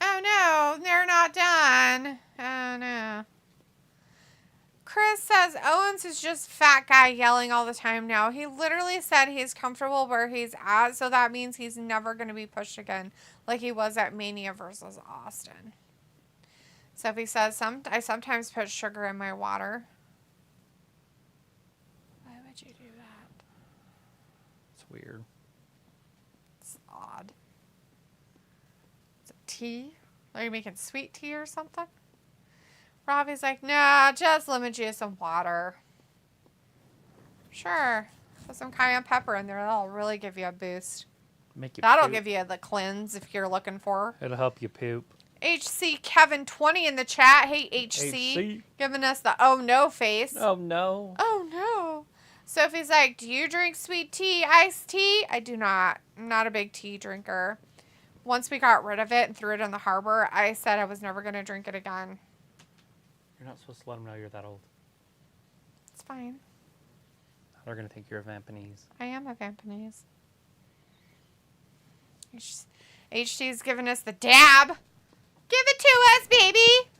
Oh no, they're not done. Oh no. Chris says Owens is just fat guy yelling all the time now. He literally said he's comfortable where he's at, so that means he's never going to be pushed again like he was at Mania versus Austin. Sophie says, I sometimes put sugar in my water. Why would you do that? It's weird. It's odd. Is it tea? Are you making sweet tea or something? Robbie's like, nah, just lemon juice and water. Sure. Put some cayenne pepper in there. That'll really give you a boost. That'll give you the cleanse if you're looking for. It'll help you poop. HC Kevin 20 in the chat. Hey, HC. Giving us the oh no face. Oh no. Oh no. Sophie's like, do you drink sweet tea, iced tea? I do not. I'm not a big tea drinker. Once we got rid of it and threw it in the harbor, I said I was never going to drink it again. You're not supposed to let them know you're that old. It's fine. They're going to think you're a Vampanese. I am a Vampanese. HD's giving us the dab. Give it to us, baby.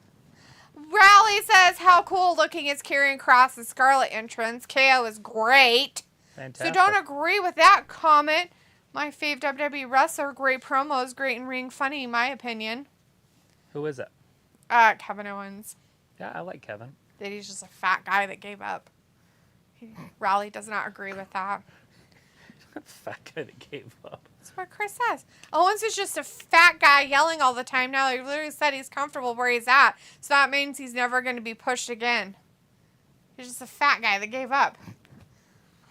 Rowley says, how cool looking is Karrion Kross' Scarlet entrance. KO is great. Fantastic. So don't agree with that comment. My fave WWE wrestler, great promos, great in ring funny, in my opinion. Who is it? Kevin Owens. Yeah, I like Kevin. That he's just a fat guy that gave up. Rowley does not agree with that. Fat guy that gave up. That's what Chris says. Owens is just a fat guy yelling all the time now. He literally said he's comfortable where he's at. So that means he's never going to be pushed again. He's just a fat guy that gave up.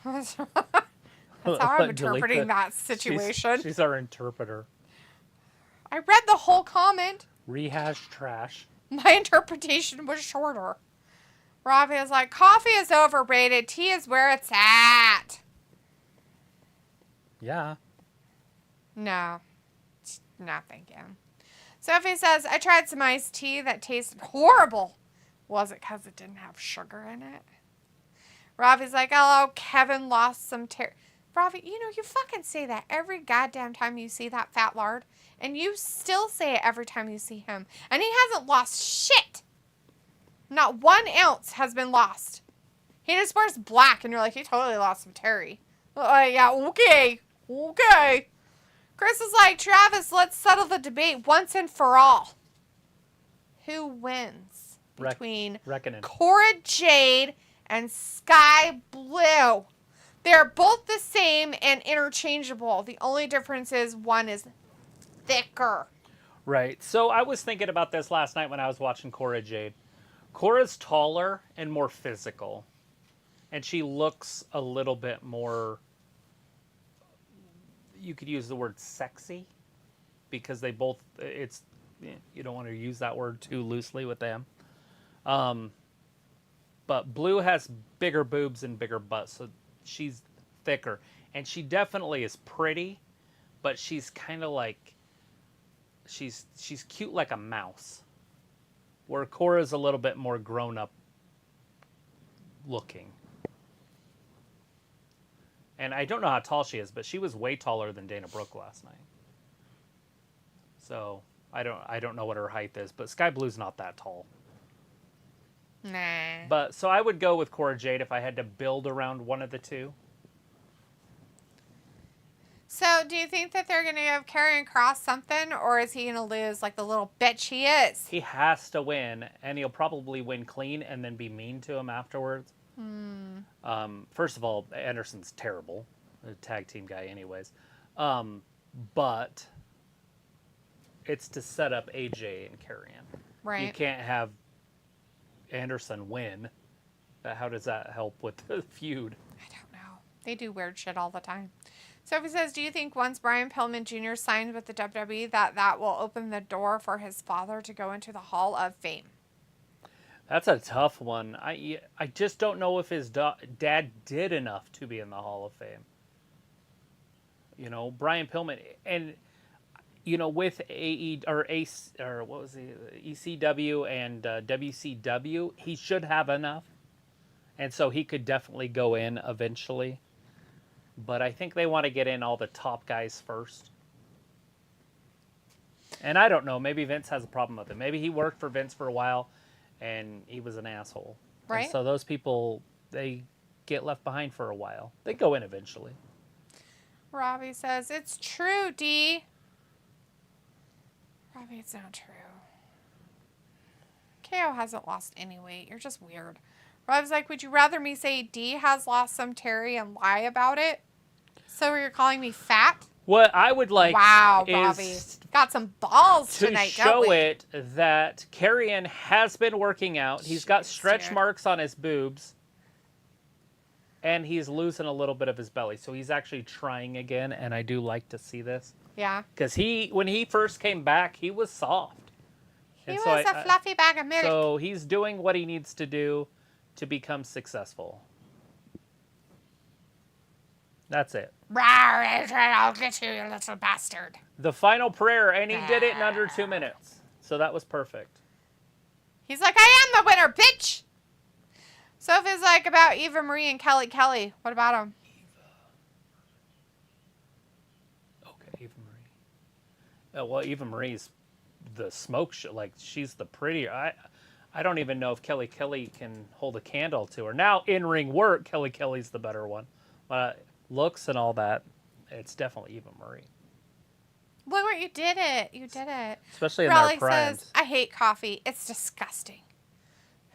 That's how I'm interpreting that situation. She's our interpreter. I read the whole comment. Rehash trash. My interpretation was shorter. Robbie is like, coffee is overrated. Tea is where it's at. Yeah. No. Thank you. Sophie says, I tried some iced tea that tasted horrible. Was it because it didn't have sugar in it? Robbie's like, oh, Kevin lost some Robbie, you fucking say that every goddamn time you see that fat lard. And you still say it every time you see him. And he hasn't lost shit. Not 1 ounce has been lost. He just wears black, and you're like, he totally lost some Terry. Yeah, okay. Okay. Chris is like, Travis, let's settle the debate once and for all. Who wins between Cora Jade and Sky Blue? They're both the same and interchangeable. The only difference is one is thicker. Right. So I was thinking about this last night when I was watching Cora Jade. Cora's taller and more physical. And she looks a little bit more, you could use the word sexy, because they both, you don't want to use that word too loosely with them. But Blue has bigger boobs and bigger butts, so she's thicker. And she definitely is pretty, but she's kind of like, she's cute like a mouse. Where Cora's a little bit more grown up looking. And I don't know how tall she is, but she was way taller than Dana Brooke last night. So I don't know what her height is, but Sky Blue's not that tall. Nah. But so I would go with Cora Jade if I had to build around one of the two. So, do you think that they're going to give Karrion Kross something, or is he going to lose like the little bitch he is? He has to win, and he'll probably win clean and then be mean to him afterwards. First of all, Anderson's terrible, a tag team guy anyways. But it's to set up AJ and Karrion. Right. You can't have Anderson win. How does that help with the feud? I don't know. They do weird shit all the time. Sophie says, do you think once Brian Pillman Jr. signs with the WWE that will open the door for his father to go into the Hall of Fame? That's a tough one. I just don't know if his dad did enough to be in the Hall of Fame. You know, Brian Pillman, and you know, with ECW and WCW, he should have enough, and so he could definitely go in eventually. But I think they want to get in all the top guys first. And I don't know. Maybe Vince has a problem with it. Maybe he worked for Vince for a while, and he was an asshole. Right. And so those people, they get left behind for a while. They go in eventually. Robbie says, it's true, D. Robbie, it's not true. KO hasn't lost any weight. You're just weird. Robbie's like, would you rather me say D has lost some Terry and lie about it? So you're calling me fat? What I would like wow, is Robbie. Got some balls to tonight, show don't we? it that Karrion has been working out. He's got stretch dude. marks on his boobs. And he's losing a little bit of his belly. So he's actually trying again, and I do like to see this. Yeah. Because when he first came back, he was soft. He was a fluffy bag of milk. So he's doing what he needs to do to become successful. That's it. I'll get you, you little bastard. The final prayer, and he did it in under 2 minutes. So that was perfect. He's like, I am the winner, bitch! Sophie's like, about Eva Marie and Kelly Kelly. What about them? Okay, Eva Marie. Well, Eva Marie's the smoke show. Like, she's the prettier. I don't even know if Kelly Kelly can hold a candle to her. Now, in-ring work, Kelly Kelly's the better one. But looks and all that, it's definitely Eva Marie. Look what you did it. You did it. Especially in Raleigh their primes. says, I hate coffee. It's disgusting.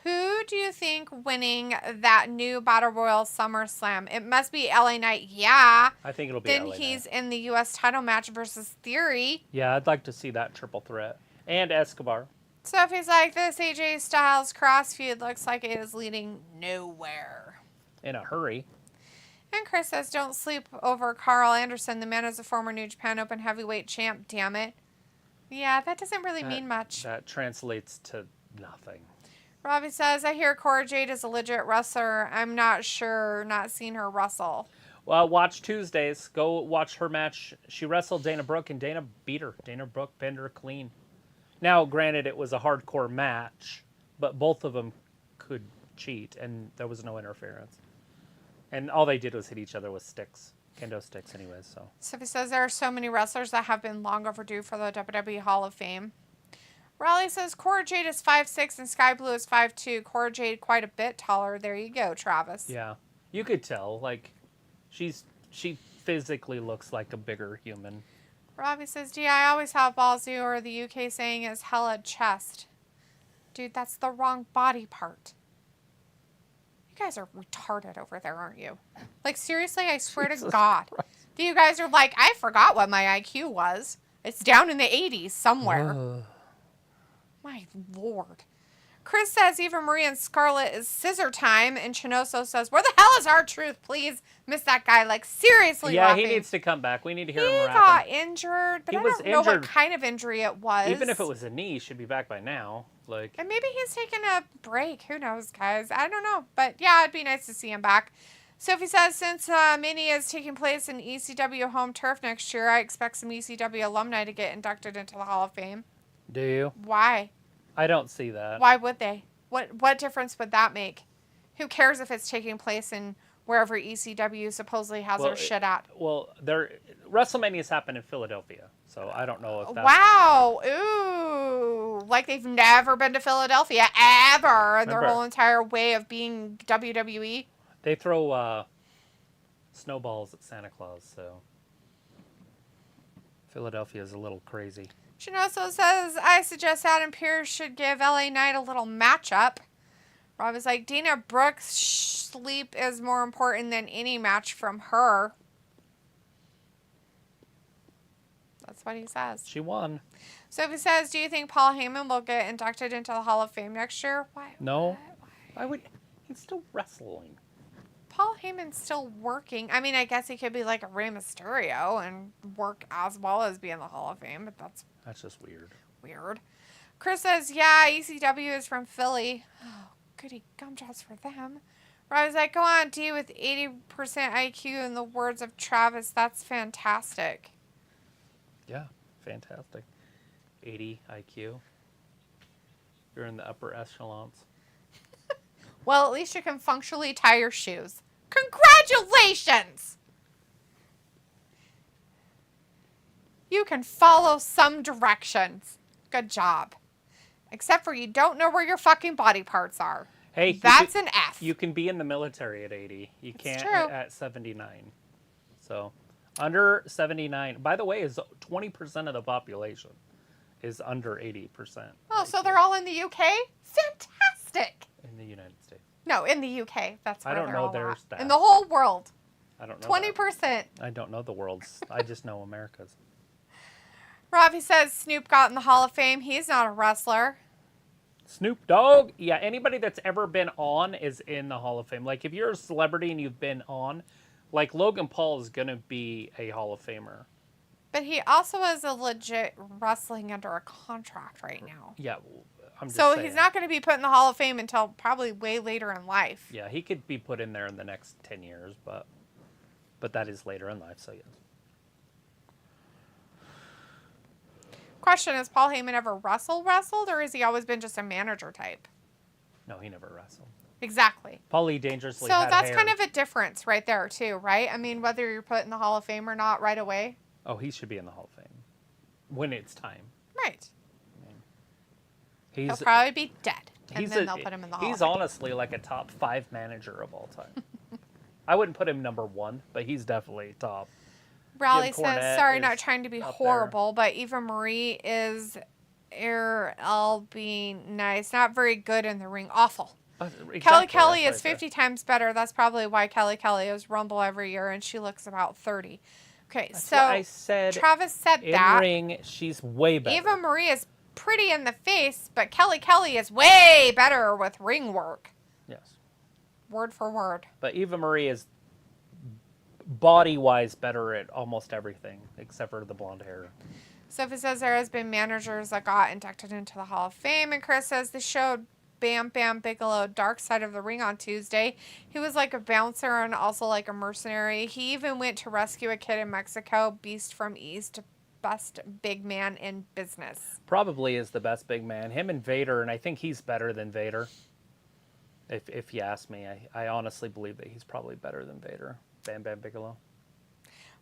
Who do you think winning that new Battle Royal SummerSlam? It must be LA Knight. Yeah. I think it'll be Then LA he's Knight. in the U.S. title match versus Theory. Yeah, I'd like to see that triple threat. And Escobar. Sophie's like, this AJ Styles Cross feud looks like it is leading nowhere. In a hurry. And Chris says, don't sleep over Carl Anderson. The man is a former New Japan Open heavyweight champ, damn it. Yeah, that doesn't really mean much. That translates to nothing. Robbie says, I hear Cora Jade is a legit wrestler. I'm not sure, not seen her wrestle. Well, watch Tuesdays. Go watch her match. She wrestled Dana Brooke, and Dana beat her. Dana Brooke pinned her clean. Now, granted, it was a hardcore match, but both of them could cheat, and there was no interference. And all they did was hit each other with sticks. Kendo sticks anyways, so. Sophie says, there are so many wrestlers that have been long overdue for the WWE Hall of Fame. Raleigh says, Cora Jade is 5'6", and Sky Blue is 5'2". Cora Jade quite a bit taller. There you go, Travis. Yeah. You could tell. Like, she physically looks like a bigger human. Robbie says, gee, I always have ballsy, or the UK saying is hella chest. Dude, that's the wrong body part. You guys are retarded over there, aren't you? Like, seriously, I swear to God. You guys are like, I forgot what my IQ was. It's down in the 80s somewhere. My Lord. Chris says Eva Marie and Scarlett is scissor time, and Chinoso says, where the hell is R-Truth? Please, miss that guy. Like, seriously, Yeah, laughing. he needs to come back. We need to hear He him rapping. got injured, but He I was don't know what injured. kind of injury it was. Even if it was a knee, he should be back by now. Like, And maybe he's taking a break. Who knows, guys? I don't know. But, yeah, it'd be nice to see him back. Sophie says, since Mania is taking place in ECW home turf next year, I expect some ECW alumni to get inducted into the Hall of Fame. do you? Why? I don't see that. Why would they? What difference would that make? Who cares if it's taking place in wherever ECW supposedly has their shit at. Well, WrestleMania's happened in Philadelphia, so I don't know if that's... Wow. Ooh. Like they've never been to Philadelphia ever in their whole entire way of being WWE. They throw snowballs at Santa Claus, so Philadelphia is a little crazy. Chinoso says, I suggest Adam Pearce should give LA Knight a little matchup. Rob is like, Dana Brooks' sleep is more important than any match from her. That's what he says. She won. So he says, do you think Paul Heyman will get inducted into the Hall of Fame next year? Why? No. Why would... He's still wrestling. Paul Heyman's still working. I mean, I guess he could be like a Rey Mysterio and work as well as be in the Hall of Fame, but that's just weird. Weird. Chris says, yeah, ECW is from Philly. Oh, goody gumdrops for them. Rob is like, go on, D with 80% IQ in the words of Travis. That's fantastic. Yeah, fantastic. 80 IQ. You're in the upper echelons. Well, at least you can functionally tie your shoes. Congratulations! You can follow some directions. Good job. Except for you don't know where your fucking body parts are. Hey, that's an F. You can be in the military at 80. You can't true. At 79. So, under 79. By the way, is 20% of the population is under 80%. Oh, so they're all in the UK? Fantastic. In the United States. No, in the UK. That's where I don't they're know all their at. stats. In the whole world. I don't know. 20%. I don't know the world's. I just know America's. Ravi says Snoop got in the Hall of Fame. He's not a wrestler. Snoop Dogg? Yeah, anybody that's ever been on is in the Hall of Fame. Like, if you're a celebrity and you've been on, like, Logan Paul is going to be a Hall of Famer. But he also is a legit wrestling under a contract right now. Yeah, I'm just saying. So he's not going to be put in the Hall of Fame until probably way later in life. Yeah, he could be put in there in the next 10 years, but that is later in life, so yes. Question, has Paul Heyman ever wrestled, or has he always been just a manager type? No, he never wrestled. Exactly. Paul Lee dangerously So had that's hair. kind of a difference right there, too, right? I mean, whether you're put in the Hall of Fame or not right away. Oh, he should be in the Hall of Fame. When it's time. Right. He'll probably be dead, and then they'll put him in the Hall of Fame. He's honestly like a top 5 manager of all time. I wouldn't put him number 1, but he's definitely top. Raleigh says, sorry, not trying to be horrible, but Eva Marie is LB nice. Not very good in the ring. Awful. Exactly, Kelly is 50 times better. That's probably why Kelly is Rumble every year, and she looks about 30. Okay, That's so what I said Travis said that. In ring, she's way better. Eva Marie is pretty in the face, but Kelly is way better with ring work. Yes. Word for word. But Eva Marie is body-wise better at almost everything, except for the blonde hair. Sophie says there has been managers that got inducted into the Hall of Fame, and Chris says they showed Bam Bam Bigelow Dark Side of the Ring on Tuesday. He was like a bouncer and also like a mercenary. He even went to rescue a kid in Mexico, Beast from East, best big man in business. Probably is the best big man. Him and Vader, and I think he's better than Vader. If you ask me, I honestly believe that he's probably better than Vader. Bam Bam Bigelow.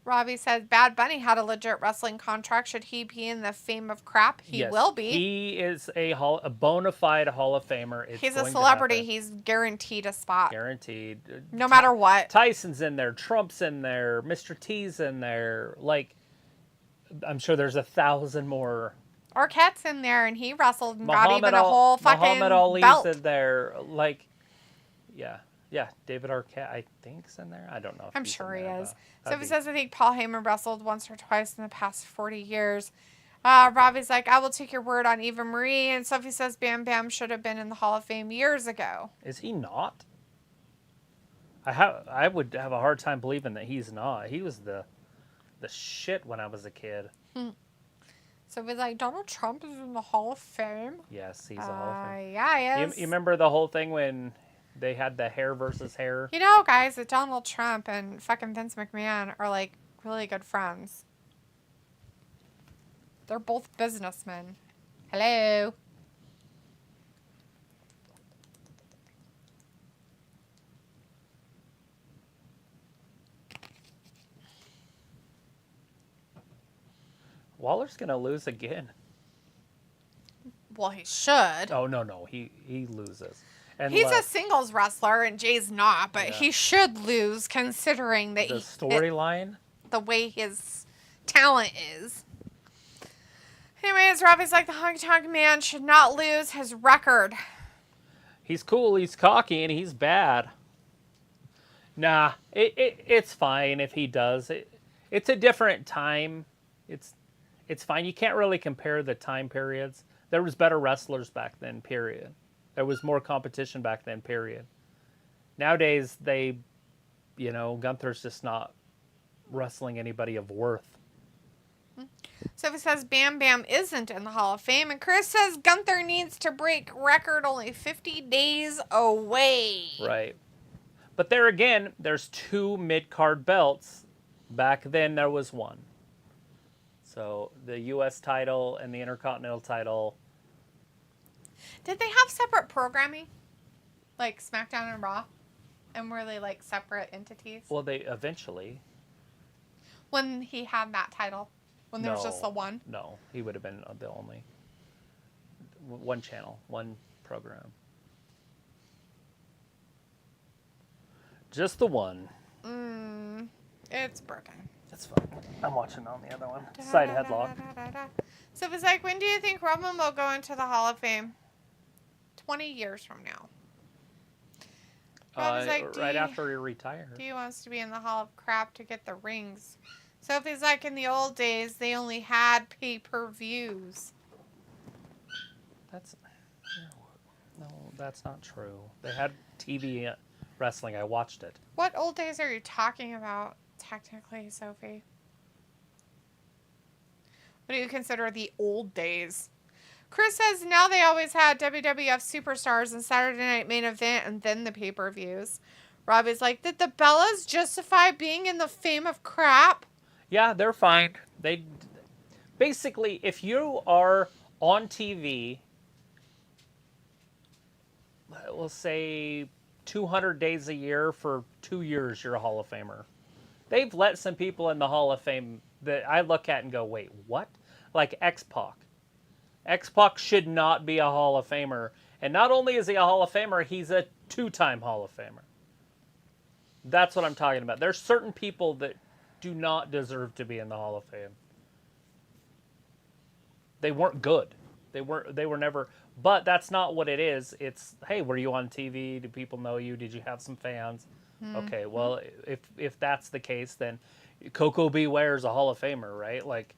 Robbie says Bad Bunny had a legit wrestling contract. Should he be in the Fame of Crap? He will be. He is a bona fide Hall of Famer. He's a celebrity. He's guaranteed a spot. Guaranteed. No matter what. Tyson's in there. Trump's in there. Mr. T's in there. Like, I'm sure there's 1,000 more. Arquette's in there, and he wrestled and got even a whole fucking Muhammad Ali's belt. In there. Like, yeah. Yeah, David Arquette, I think's in there. I don't know. I'm sure he is. So he says, I think Paul Heyman wrestled once or twice in the past 40 years. Robbie's like, I will take your word on Eva Marie. And Sophie says Bam Bam should have been in the Hall of Fame years ago. Is he not? I would have a hard time believing that he's not. He was the shit when I was a kid. So he's like, Donald Trump is in the Hall of Fame? Yes, he's a Hall of Fame. Yeah, he is. You remember the whole thing when they had the hair versus hair? You know, guys, that Donald Trump and fucking Vince McMahon are, like, really good friends. They're both businessmen. Hello. Waller's going to lose again. Well, he should. Oh, no. He loses. He's a singles wrestler, and Jay's not, but he should lose considering that the storyline, the way his talent is. Anyways, Robbie's like, the Honky Tonk Man should not lose his record. He's cool, he's cocky, and he's bad. Nah, it's fine if he does. It's a different time. It's fine. You can't really compare the time periods. There was better wrestlers back then, period. There was more competition back then, period. Nowadays, Gunther's just not wrestling anybody of worth. So he says Bam Bam isn't in the Hall of Fame, and Chris says Gunther needs to break record only 50 days away. Right. But there again, there's 2 mid-card belts. Back then, there was 1. So the U.S. title and the Intercontinental title. Did they have separate programming? Like SmackDown and Raw? And were they like separate entities? Well, they eventually. When he had that title? When there was just the one? No, he would have been the only. One channel, one program. Just the one. It's broken. That's fine. I'm watching on the other one. Side headlock. So it's like, when do you think Roman will go into the Hall of Fame? 20 years from now. Like, right after he retired. He wants to be in the Hall of Crap to get the rings. So if he's like, in the old days, they only had pay-per-views. No, that's not true. They had TV wrestling. I watched it. What old days are you talking about, technically, Sophie? What do you consider the old days? Chris says now they always had WWF Superstars and Saturday Night Main Event and then the pay-per-views. Robbie's like, did the Bellas justify being in the Fame of Crap? Yeah, they're fine. They basically, if you are on TV, we'll say 200 days a year for 2 years, you're a Hall of Famer. They've let some people in the Hall of Fame that I look at and go, wait, what? Like X-Pac. X-Pac should not be a Hall of Famer. And not only is he a Hall of Famer, he's a 2-time Hall of Famer. That's what I'm talking about. There's certain people that do not deserve to be in the Hall of Fame. They weren't good. They were never, but that's not what it is. It's, hey, were you on TV? Do people know you? Did you have some fans? Okay, well, if that's the case, then Coco Beware is a Hall of Famer, right? Like,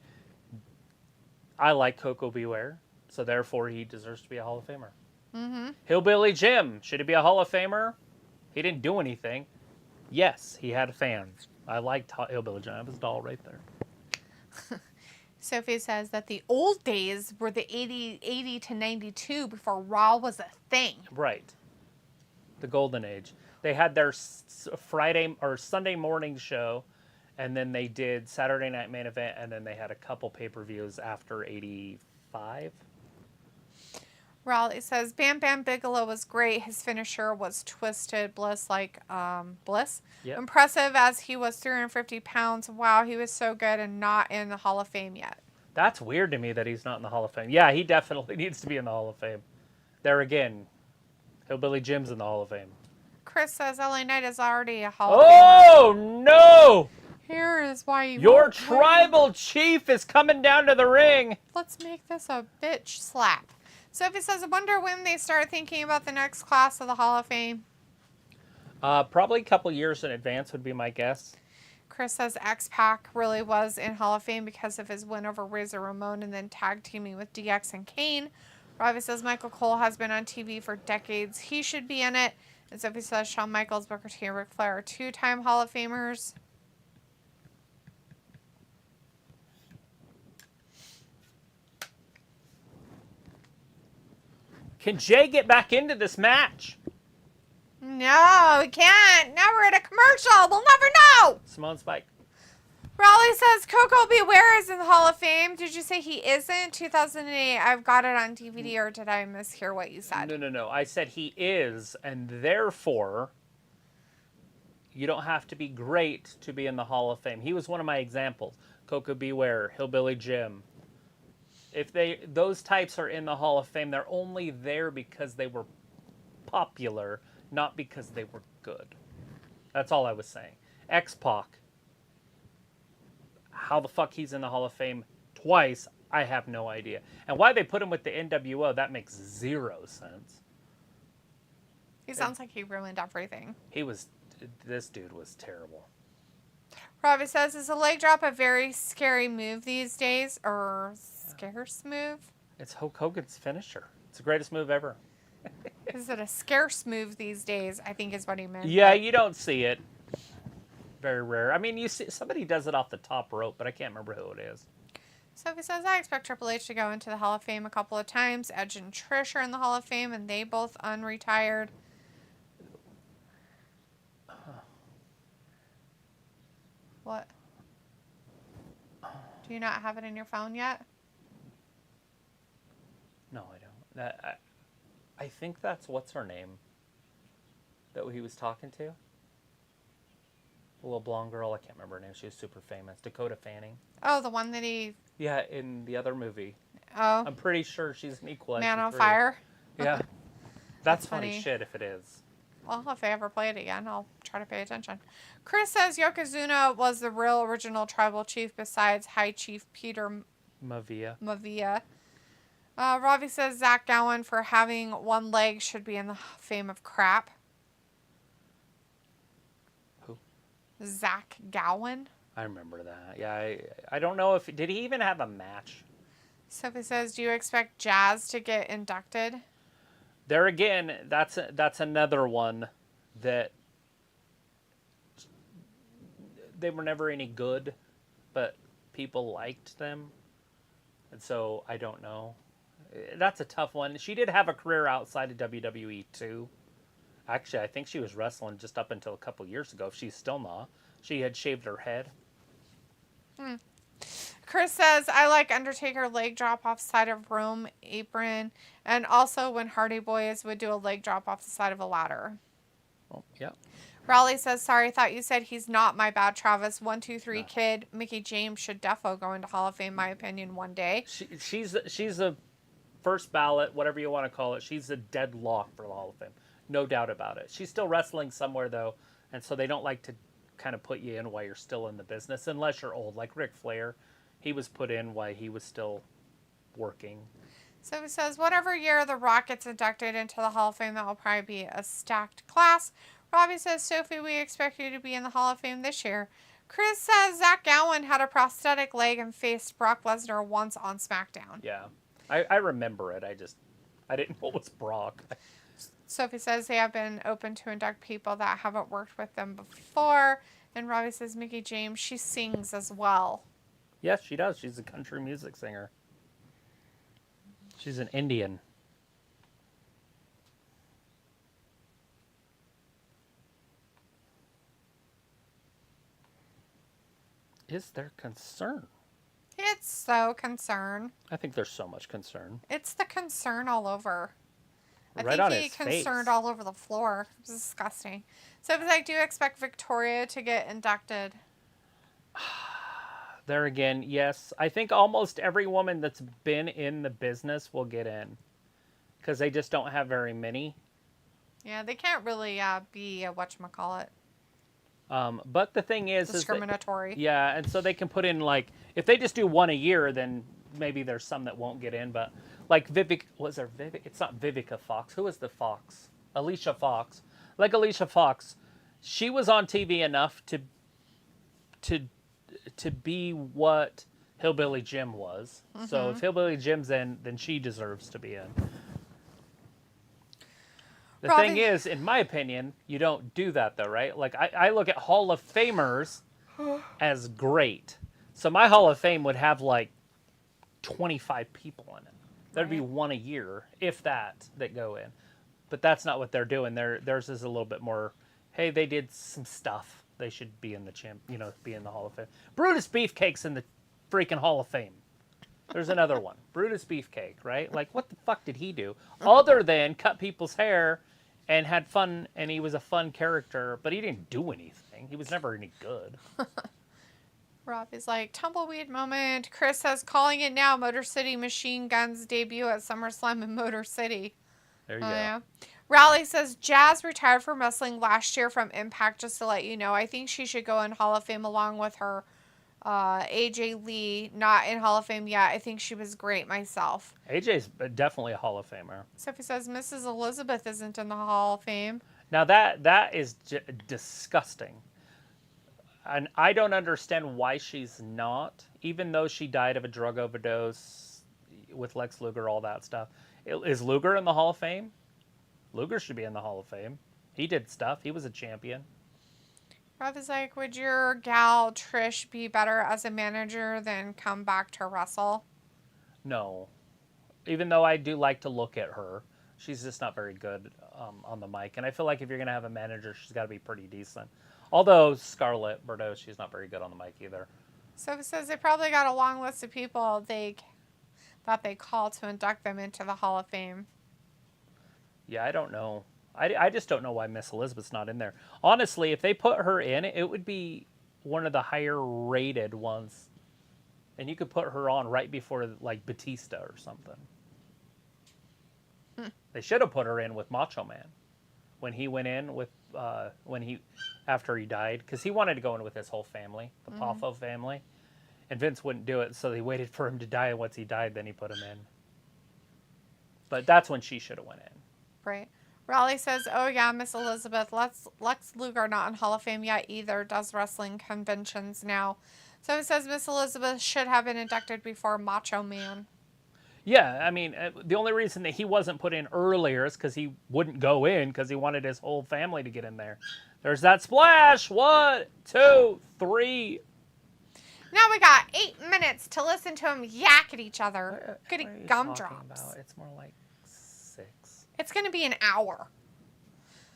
I like Coco Beware, so therefore he deserves to be a Hall of Famer. Hillbilly Jim, should he be a Hall of Famer? He didn't do anything. Yes, he had fans. I liked Hillbilly Jim. I have his doll right there. Sophie says that the old days were the 80 to 92 before Raw was a thing. Right. The golden age. They had their Friday or Sunday morning show, and then they did Saturday Night Main Event, and then they had a couple pay-per-views after 85. Raleigh says, Bam Bam Bigelow was great. His finisher was Twisted Bliss, like Bliss. Yep. Impressive as he was 350 pounds. Wow, he was so good and not in the Hall of Fame yet. That's weird to me that he's not in the Hall of Fame. Yeah, he definitely needs to be in the Hall of Fame. There again, Hillbilly Jim's in the Hall of Fame. Chris says LA Knight is already a Hall of Famer. Oh, no! Here is why you Your tribal chief is coming down to the ring. Let's make this a bitch slap. Sophie says, I wonder when they start thinking about the next class of the Hall of Fame. Probably a couple years in advance would be my guess. Chris says X-Pac really was in Hall of Fame because of his win over Razor Ramon and then tag teaming with DX and Kane. Robbie says Michael Cole has been on TV for decades. He should be in it. And Sophie says Shawn Michaels, Booker T, and Ric Flair are 2-time Hall of Famers. Can Jay get back into this match? No, we can't. Now we're at a commercial. We'll never know. Simone Spike. Raleigh says Coco Beware is in the Hall of Fame. Did you say he isn't? 2008. I've got it on DVD, or did I mishear what you said? No. I said he is, and therefore, you don't have to be great to be in the Hall of Fame. He was one of my examples. Coco Beware, Hillbilly Jim. If those types are in the Hall of Fame, they're only there because they were popular, not because they were good. That's all I was saying. X-Pac, how the fuck he's in the Hall of Fame twice, I have no idea. And why they put him with the NWO, that makes zero sense. He sounds like he ruined everything. This dude was terrible. Robbie says, is a leg drop a very scary move these days? Or scarce move? It's Hulk Hogan's finisher. It's the greatest move ever. Is it a scarce move these days? I think is what he meant. Yeah, you don't see it. Very rare. I mean, you see somebody does it off the top rope, but I can't remember who it is. Sophie says, I expect Triple H to go into the Hall of Fame a couple of times. Edge and Trish are in the Hall of Fame, and they both unretired. What? Do you not have it in your phone yet? No, I don't. I think that's what's her name that he was talking to. A little blonde girl. I can't remember her name. She was super famous. Dakota Fanning. Oh, the one that he... Yeah, in the other movie. Oh. I'm pretty sure she's an Equalizer Man on 3. Fire. Yeah. That's funny. funny shit if it is. Well, if I ever play it again, I'll try to pay attention. Chris says Yokozuna was the real original tribal chief besides High Chief Peter Mavia. Robbie says Zach Gowen for having one leg should be in the Fame of Crap. Who? Zach Gowen. I remember that. Yeah, I don't know if... Did he even have a match? Sophie says, do you expect Jazz to get inducted? There again, that's another one that they were never any good, but people liked them. And so, I don't know. That's a tough one. She did have a career outside of WWE, too. Actually, I think she was wrestling just up until a couple years ago. If she's still not. She had shaved her head. Chris says, I like Undertaker leg drop off side of room apron, and also when Hardy Boys would do a leg drop off the side of a ladder. Oh, yeah. Raleigh says, sorry, thought you said he's not my bad Travis. 1, 2, 3 No. kid. Mickey James should defo go into Hall of Fame, my opinion, one day. She's a first ballot, whatever you want to call it. She's a deadlock for the Hall of Fame. No doubt about it. She's still wrestling somewhere, though, and so they don't like to kind of put you in while you're still in the business, unless you're old. Like Ric Flair, he was put in while he was still working. So he says, whatever year The Rock gets inducted into the Hall of Fame, that will probably be a stacked class. Robbie says, Sophie, we expect you to be in the Hall of Fame this year. Chris says, Zach Gowen had a prosthetic leg and faced Brock Lesnar once on SmackDown. Yeah. I remember it. I didn't know it was Brock. Sophie says they have been open to induct people that haven't worked with them before. And Robbie says, Mickey James, she sings as well. Yes, she does. She's a country music singer. She's an Indian. Is there concern? It's so concern. I think there's so much concern. It's the concern all over. Right I on think his he concerned face. all over the floor. It's disgusting. So it was like, do you expect Victoria to get inducted? There again, yes. I think almost every woman that's been in the business will get in. Because they just don't have very many. Yeah, they can't really be a whatchamacallit. But the thing is... Discriminatory. Yeah, and so they can put in, like... If they just do one a year, then maybe there's some that won't get in. But, like, it's not Vivica Fox. Who is the Fox? Alicia Fox. Like Alicia Fox, she was on TV enough to be what Hillbilly Jim was. Mm-hmm. So if Hillbilly Jim's in, then she deserves to be in. The thing is, in my opinion, you don't do that, though, right? Like, I look at Hall of Famers as great. So my Hall of Fame would have, like, 25 people in it. There'd be one a year, if that go in. But that's not what they're doing. Theirs is a little bit more, hey, they did some stuff. They should be in the be in the Hall of Fame. Brutus Beefcake's in the freaking Hall of Fame. There's another one. Brutus Beefcake, right? Like, what the fuck did he do? Other than cut people's hair and had fun, and he was a fun character, but he didn't do anything. He was never any good. Robbie's like, tumbleweed moment. Chris says, calling it now. Motor City Machine Guns debut at SummerSlam in Motor City. There you go. Yeah. Raleigh says, Jazz retired from wrestling last year from Impact, just to let you know. I think she should go in Hall of Fame along with her AJ Lee. Not in Hall of Fame yet. I think she was great myself. AJ's definitely a Hall of Famer. Sophie says, Mrs. Elizabeth isn't in the Hall of Fame. Now that is disgusting. And I don't understand why she's not, even though she died of a drug overdose with Lex Luger, all that stuff. Is Luger in the Hall of Fame? Luger should be in the Hall of Fame. He did stuff. He was a champion. Rob is like, would your gal Trish be better as a manager than come back to wrestle? No. Even though I do like to look at her, she's just not very good on the mic. And I feel like if you're going to have a manager, she's got to be pretty decent. Although Scarlett Bordeaux, she's not very good on the mic either. So it says they probably got a long list of people that they call to induct them into the Hall of Fame. Yeah, I don't know. I just don't know why Miss Elizabeth's not in there. Honestly, if they put her in, it would be one of the higher rated ones. And you could put her on right before, like, Batista or something. They should have put her in with Macho Man. When he went in with, after he died. Because he wanted to go in with his whole family, the Poffo family. And Vince wouldn't do it, so they waited for him to die. And once he died, then he put him in. But that's when she should have went in. Right. Raleigh says, oh yeah, Miss Elizabeth. Lex Luger not in Hall of Fame yet either. Does wrestling conventions now. So it says Miss Elizabeth should have been inducted before Macho Man. Yeah, I mean, the only reason that he wasn't put in earlier is because he wouldn't go in because he wanted his whole family to get in there. There's that splash. 1, 2, 3. Now we got 8 minutes to listen to them yak at each other. Good gumdrops. It's more like 6. It's going to be an hour.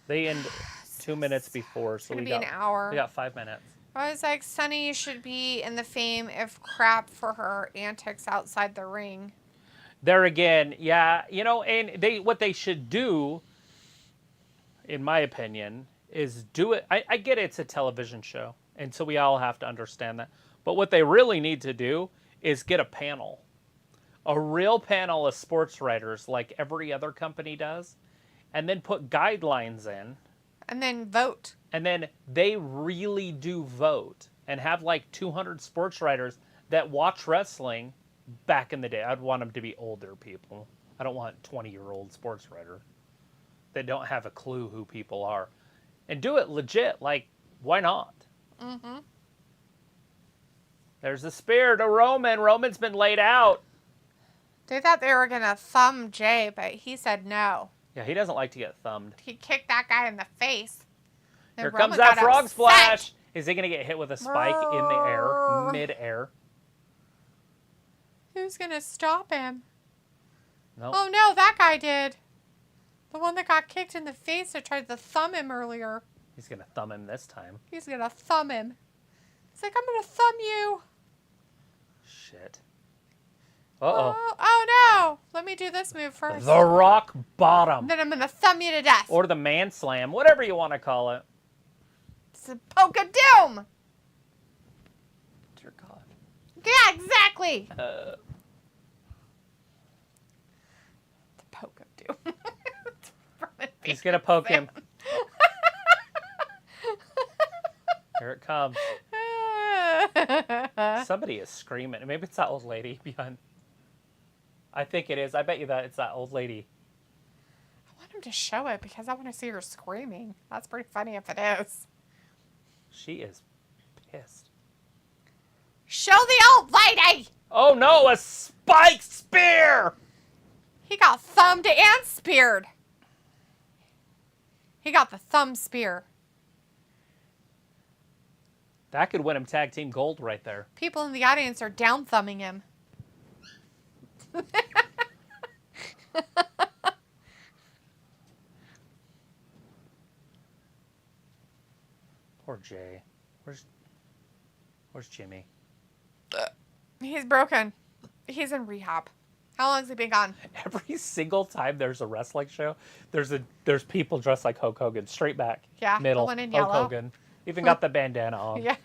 They end 2 minutes before, so It's going to be an hour. We got 5 minutes. I was like, Sunny should be in the Fame if crap for her antics outside the ring. There again, yeah, you know, and what they should do, in my opinion, is do it. I get it's a television show, and so we all have to understand that. But what they really need to do is get a panel. A real panel of sports writers like every other company does, and then put guidelines in. And then vote. And then they really do vote and have like 200 sports writers that watch wrestling back in the day. I'd want them to be older people. I don't want 20-year-old sports writers that don't have a clue who people are. And do it legit. Like, why not? Mm-hmm. There's a spear to Roman. Roman's been laid out. They thought they were going to thumb Jay, but he said no. Yeah, he doesn't like to get thumbed. He kicked that guy in the face. Here comes that frog splash. Is he going to get hit with a spike in the air, mid-air? Who's going to stop him? Nope. Oh, no, that guy did. The one that got kicked in the face that tried to thumb him earlier. He's going to thumb him this time. He's going to thumb him. He's like, I'm going to thumb you. Shit. Uh-oh. Oh, no. Let me do this move first. The rock bottom. Then I'm going to thumb you to death. Or the man slam, whatever you want to call it. It's a poke of doom. Dear God. Yeah, exactly. The poke of doom. He's going to poke him. Here it comes. Somebody is screaming. Maybe it's that old lady behind. I think it is. I bet you that it's that old lady. I want him to show it because I want to see her screaming. That's pretty funny if it is. She is pissed. Show the old lady! Oh no, a spike spear! He got thumbed and speared. He got the thumb spear. That could win him tag team gold right there. People in the audience are down thumbing him. Poor Jay. Where's Jimmy? He's broken. He's in rehab. How long has he been gone? Every single time there's a wrestling show, there's people dressed like Hulk Hogan, straight back, Yeah, middle, the one in Hulk yellow. Hogan. Even got the bandana on. Yeah.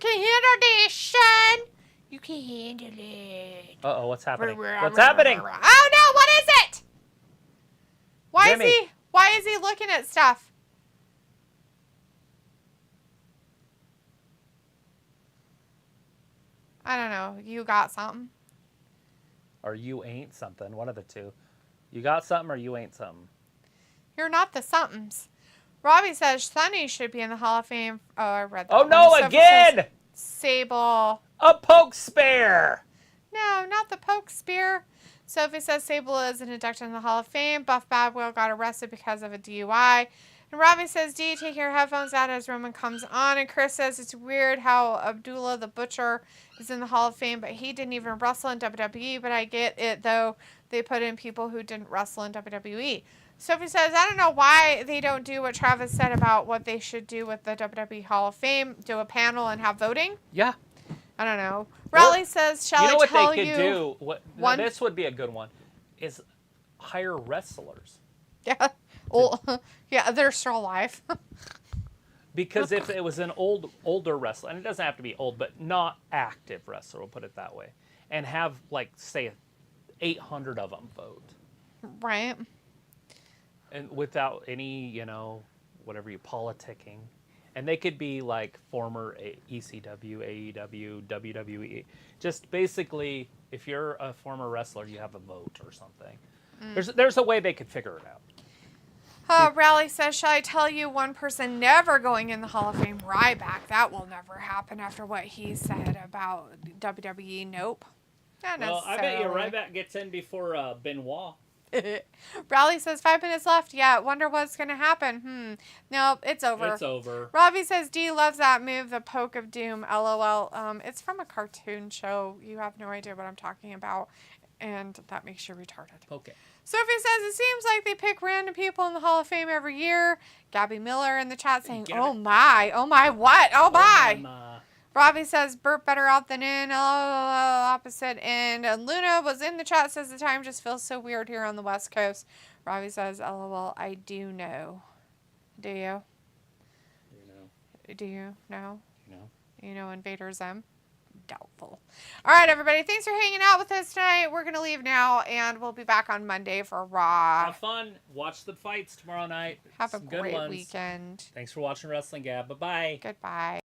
can handle this, son. You can handle it. Uh-oh, what's happening? What's happening? Oh, no, what is it? Jimmy. Why is he looking at stuff? I don't know. You got something? Or you ain't something. One of the two. You got something or you ain't something. You're not the somethings. Robbie says Sunny should be in the Hall of Fame. Oh, I read that. Oh, no, Sophie again! says Sable. A poke spare! No, not the poke spear. Sophie says Sable is inducted in the Hall of Fame. Buff Badwell got arrested because of a DUI. And Robbie says, do you take your headphones out as Roman comes on? And Chris says it's weird how Abdullah the Butcher is in the Hall of Fame, but he didn't even wrestle in WWE. But I get it, though. They put in people who didn't wrestle in WWE. Sophie says, I don't know why they don't do what Travis said about what they should do with the WWE Hall of Fame. Do a panel and have voting? Yeah. I don't know. Raleigh says, shall I tell you? You know what they could do? This would be a good one. Is hire wrestlers. Yeah. Well, yeah, they're still alive. Because if it was an older wrestler, and it doesn't have to be old, but not active wrestler, we'll put it that way, and have, like, say, 800 of them vote. Right. And without any, whatever politicking. And they could be, like, former ECW, AEW, WWE. Just basically, if you're a former wrestler, you have a vote or something. There's a way they could figure it out. Raleigh says, shall I tell you one person never going in the Hall of Fame? Ryback. That will never happen after what he said about WWE. Nope. Not necessarily. Well, I bet you Ryback gets in before Benoit. Raleigh says 5 minutes left. Yeah, wonder what's going to happen. No, it's over. It's over. Robbie says D loves that move, the poke of doom. LOL. It's from a cartoon show. You have no idea what I'm talking about. And that makes you retarded. Okay. Sophie says it seems like they pick random people in the Hall of Fame every year. Gabby Miller in the chat saying, oh my, what? Oh my. Robbie says Burt better out than in. Opposite end. And Luna was in the chat, says the time just feels so weird here on the West Coast. Robbie says, LOL, I do know. Do you? Do you know? You know Invader Zim? Doubtful. All right, everybody. Thanks for hanging out with us tonight. We're going to leave now, and we'll be back on Monday for Raw. Have fun. Watch the fights tomorrow night. Have a great weekend. Thanks for watching Wrestling Gab. Bye-bye. Goodbye.